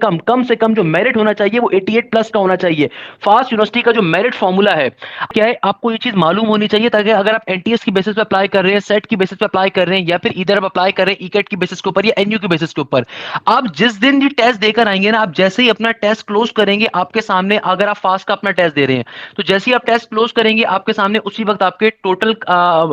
कम जो मेरिट होना चाहिए वो 88 प्लस का होना चाहिए। फास्ट यूनिवर्सिटी का जो मेरिट फॉर्मूला है क्या है आपको ये चीज मालूम होनी चाहिए ताकि अगर आप एनटीएस की बेसिस पे अप्लाई कर रहे हैं सेट की बेसिस पे अप्लाई कर रहे हैं या फिर इधर आप अप्लाई कर रहे हैं ईकेट की बेसिस के ऊपर या एनयू की बेसिस के ऊपर आप जिस दिन ये टेस्ट देकर आएंगे ना आप जैसे ही अपना टेस्ट क्लोज करेंगे आपके सामने अगर आप फास्ट का अपना टेस्ट दे रहे हैं तो जैसे ही आप टेस्ट क्लोज करेंगे आपके सामने उसी वक्त आपके टोटल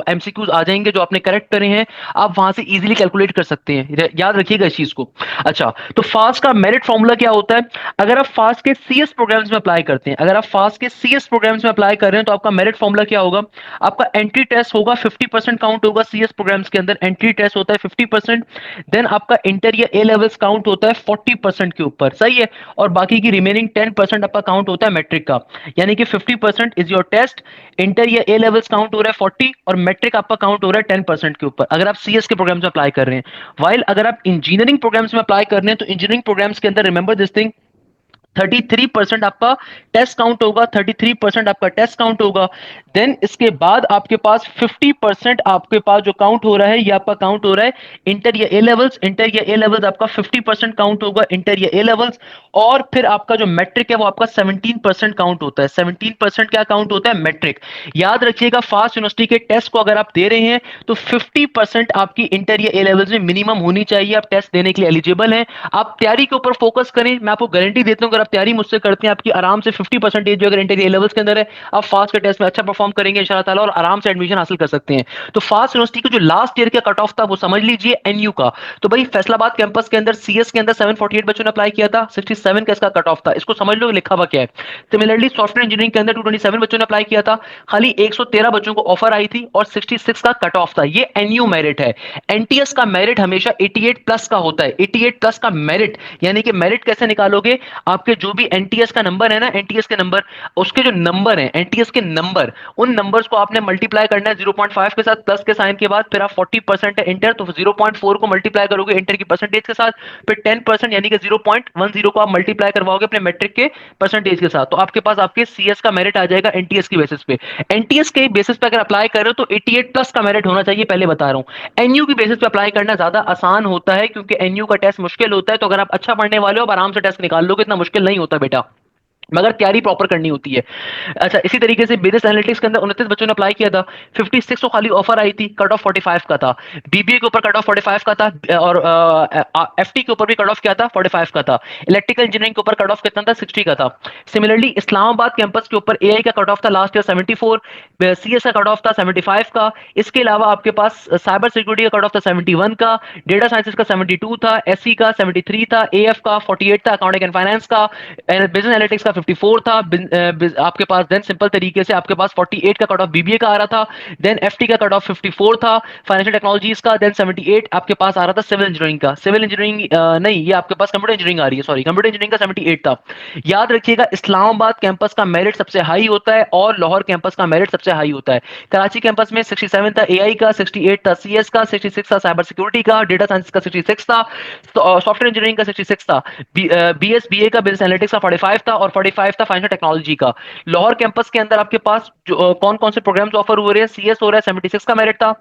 एमसीक्यूज आ जाएंगे जो आपने करेक्ट करे हैं आप वहां से इजीली कैलकुलेट कर सकते हैं, याद रखिएगा इस चीज को। अच्छा, तो फास्ट का मेरिट फॉर्मूला क्या होता है? अगर आप फास्ट के सीएस प्रोग्राम्स में अप्लाई करते हैं, अगर आप फास्ट के सीएस प्रोग्राम्स में अप्लाई कर रहे हैं तो आपका मेरिट फॉर्मूला क्या होगा? आपका एंट्री टेस्ट होगा 50% काउंट होगा सीएस प्रोग्राम्स के अंदर, एंट्री टेस्ट होता है 50%। देन आपका इंटर या ए लेवल्स काउंट होता है 40% के ऊपर, सही है। और बाकी की रिमेनिंग 10% आपका काउंट होता है मैट्रिक का। यानी कि 50% इज योर टेस्ट, इंटर या ए लेवल्स काउंट हो रहा है 40 और मैट्रिक आपका काउंट हो रहा है 10% के ऊपर, अगर आप सीएस के प्रोग्राम्स में अप्लाई कर रहे हैं। वाइल अगर आप इंजीनियरिंग प्रोग्राम्स में अप्लाई कर रहे हैं तो इंजीनियरिंग प्रोग्राम्स के अंदर रिमेंबर दिस थिंग, 33% आपका टेस्ट काउंट होगा, 33% आपका टेस्ट काउंट होगा। देन इसके बाद आपके पास 50% आपके पास जो काउंट हो रहा है ये आपका काउंट हो रहा है इंटर या ए लेवल्स, इंटर या ए लेवल्स आपका 50% काउंट होगा इंटर या ए लेवल्स। और फिर आपका जो मैट्रिक है वो आपका 17% काउंट होता है, 17% क्या काउंट होता है? मैट्रिक। याद रखिएगा फास्ट यूनिवर्सिटी के टेस्ट को अगर आप दे रहे हैं तो 50% आपकी इंटर या ए लेवल्स में मिनिमम होनी चाहिए, आप टेस्ट देने के लिए एलिजिबल हैं। आप तैयारी के ऊपर फोकस करें, मैं आपको गारंटी देता हूं अगर आप तैयारी मुझसे करते हैं आपकी आराम से 50% जो अगर इंटर ए लेवल्स के अंदर है आप फास्ट के टेस्ट में अच्छा परफॉर्म करेंगे इंशाल्लाह ताला और आराम से एडमिशन हासिल कर सकते हैं। तो फास्ट यूनिवर्सिटी का जो लास्ट ईयर का कट ऑफ था वो समझ लीजिए एनयू का। तो भाई फैसलाबाद कैंपस के अंदर सीएस के अंदर 748 बच्चों ने अप्लाई किया था, 67 का इसका कट ऑफ था, इसको समझ लो लिखा हुआ क्या है। सिमिलरली सॉफ्टवेयर इंजीनियरिंग के अंदर 227 बच्चों ने अप्लाई किया था, खाली 113 बच्चों को ऑफर आई थी और 66 का कट ऑफ था। ये एनयू मेरिट है। एनटीएस का मेरिट हमेशा 88 प्लस का होता है, 88 प्लस का मेरिट। यानी कि मेरिट कैसे निकालोगे? आपके जो भी एनटीएस का नंबर है ना, एनटीएस के नंबर, उसके जो नंबर है एनटीएस के नंबर, उन नंबर्स को आपने मल्टीप्लाई करना है 0.5 के साथ प्लस के साइन के बाद, फिर आप 40% है इंटर तो 0.4 को मल्टीप्लाई करोगे इंटर की परसेंटेज के साथ, फिर 10% यानी कि 0.10 को आप मल्टीप्लाई करवाओगे अपने मैट्रिक के परसेंटेज के साथ, तो आपके पास आपके सीएस का मेरिट आ जाएगा एनटीएस की बेसिस पे। एनटीएस के बेसिस पे अगर अप्लाई कर रहे हो तो 88 प्लस का मेरिट होना चाहिए, पहले बता रहा हूं। एनयू की बेसिस पे अप्लाई करना ज्यादा आसान होता है क्योंकि एनयू का टेस्ट मुश्किल होता है, तो अगर आप अच्छा पढ़ने वाले हो आप आराम से टेस्ट निकाल लोगे, इतना मुश्किल नहीं होता बेटा, मगर तैयारी प्रॉपर करनी होती है। अच्छा, इसी तरीके से बिजनेस एनालिटिक्स के अंदर 29 बच्चों ने अप्लाई किया था, 56 को खाली ऑफर आई थी, कट ऑफ 45 का था। बीबीए के ऊपर कट ऑफ 45 का था और एफटी के ऊपर भी कट ऑफ क्या था? 45 का था। इलेक्ट्रिकल इंजीनियरिंग के ऊपर कट ऑफ कितना था? 60 का था। सिमिलरली इस्लामाबाद कैंपस के ऊपर एआई का कट ऑफ था लास्ट ईयर 74, सीएस का कट ऑफ था 75 का। इसके अलावा आपके पास साइबर सिक्योरिटी का कट ऑफ था 71 का, डेटा साइंसेस का 72 था, एससी का 73 था, एएफ का 48 था, अकाउंटिंग एंड फाइनेंस का, बिजनेस एनालिटिक्स का 54 था। आपके पास देन सिंपल तरीके से आपके पास 48 का कट ऑफ बीबीए का आ रहा था, देन एफटी का कट ऑफ 54 था, फाइनेंशियल टेक्नोलॉजीज का, देन 78 आपके पास आ रहा था सिविल इंजीनियरिंग का। सिविल इंजीनियरिंग नहीं, ये आपके पास कंप्यूटर इंजीनियरिंग आ रही है, सॉरी, कंप्यूटर इंजीनियरिंग का 78 था। याद रखिएगा इस्लामाबाद कैंपस का मेरिट सबसे हाई होता है और लाहौर कैंपस का मेरिट सबसे हाई होता है। कराची कैंपस में 67 था एआई का, 68 था सीएस का, 66 था साइबर सिक्योरिटी का, डेटा साइंस का 66 था, सॉफ्टवेयर इंजीनियरिंग का 66 था, बीएसबीए का बिजनेस एनालिटिक्स का 45 था और 45 था फाइनेंशियल टेक्नोलॉजी का। लाहौर कैंपस के अंदर आपके पास कौन कौन से प्रोग्राम्स ऑफर हो रहे हैं? सीएस हो रहा है 76 का मेरिट था,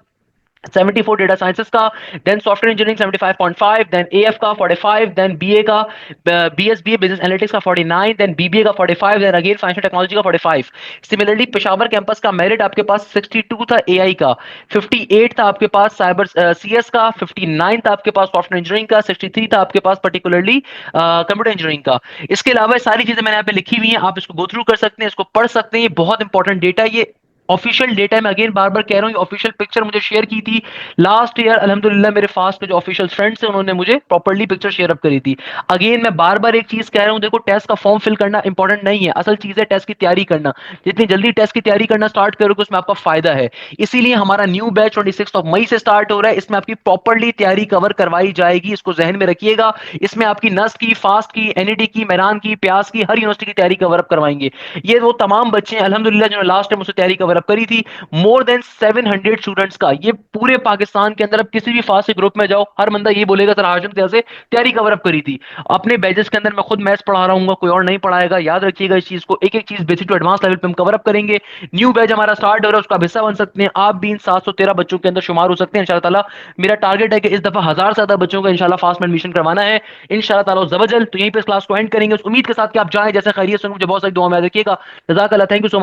74 डेटा साइंसेस का, then software engineering 75.5, then AF का 45, देन बीए का बीएसबीए बिजनेस एनालिटिक्स का 49, देन बीबीए का 45, देन अगेन फाइनेंशियल टेक्नोलॉजी का 45। सिमिलरली पेशावर कैंपस का मेरिट आपके पास 62 था एआई का, 58 था आपके पास साइबर सीएस का, 59 था आपके पास सॉफ्टवेयर इंजीनियरिंग का, 63 था आपके पास पर्टिकुलरली कंप्यूटर इंजीनियरिंग का। इसके अलावा सारी चीजें मैंने यहाँ पे लिखी हुई हैं, आप इसको गो थ्रू कर सकते हैं, इसको पढ़ सकते हैं, ये बहुत इंपॉर्टेंट डेटा, ये ऑफिशियल डेटा मैं अगेन बार बार कह रहा हूँ, ऑफिशियल पिक्चर मुझे शेयर की थी लास्ट ईयर अल्हम्दुलिल्लाह, मेरे फास्ट के जो ऑफिशियल फ्रेंड्स हैं उन्होंने मुझे प्रॉपर्ली पिक्चर शेयर अप करी थी। अगेन मैं बार बार एक चीज कह रहा हूँ, देखो टेस्ट का फॉर्म फिल करना इंपॉर्टेंट नहीं है, असल चीज है टेस्ट की तैयारी करना। जितनी जल्दी टेस्ट की तैयारी करना स्टार्ट करोगे उसमें आपका फायदा है। इसीलिए हमारा न्यू बैच 26 मई से स्टार्ट हो रहा है, इसमें आपकी प्रॉपर्ली तैयारी कवर करवाई जाएगी, इसको जहन में रखिएगा। इसमें आपकी नस्ट की, फास्ट की, एनईडी की, मेहरान की, प्यास की, हर यूनिवर्सिटी की तैयारी कवर अप करवाएंगे। ये वो तमाम बच्चे हैं अल्हम्दुलिल्लाह जिन्होंने लास्ट टाइम मुझसे तैयारी कवर अप करी थी, मोर देन 700 स्टूडेंट्स का। ये पूरे पाकिस्तान के अंदर आप किसी भी फास्ट ग्रुप में जाओ, हर बंदा ये बोलेगा सर हाशिम से तैयारी कवर अप करी थी। अपने बैचेस के अंदर मैं खुद मैथ्स पढ़ा रहा हूँ, कोई और नहीं पढ़ाएगा, याद रखिएगा इस चीज को, एक एक चीज बेसिक टू एडवांस लेवल पे हम कवर अप करेंगे। न्यू बैच हमारा स्टार्ट हो रहा है, उसका हिस्सा बन सकते हैं आप भी, इन 713 बच्चों के अंदर शुमार हो सकते हैं इंशाल्लाह ताला। मेरा टारगेट है कि इस दफा 1000 से ज्यादा बच्चों का इंशाल्लाह फास्ट में एडमिशन करवाना है इंशाल्लाह ताला ज़बरदस्त। तो यहीं पे इस क्लास को एंड करेंगे उस उम्मीद के साथ कि आप जाएं जैसे खैरियत से, मुझे बहुत सारी दुआ में याद रखिएगा। जज़ाकल्लाह, थैंक यू सो मच।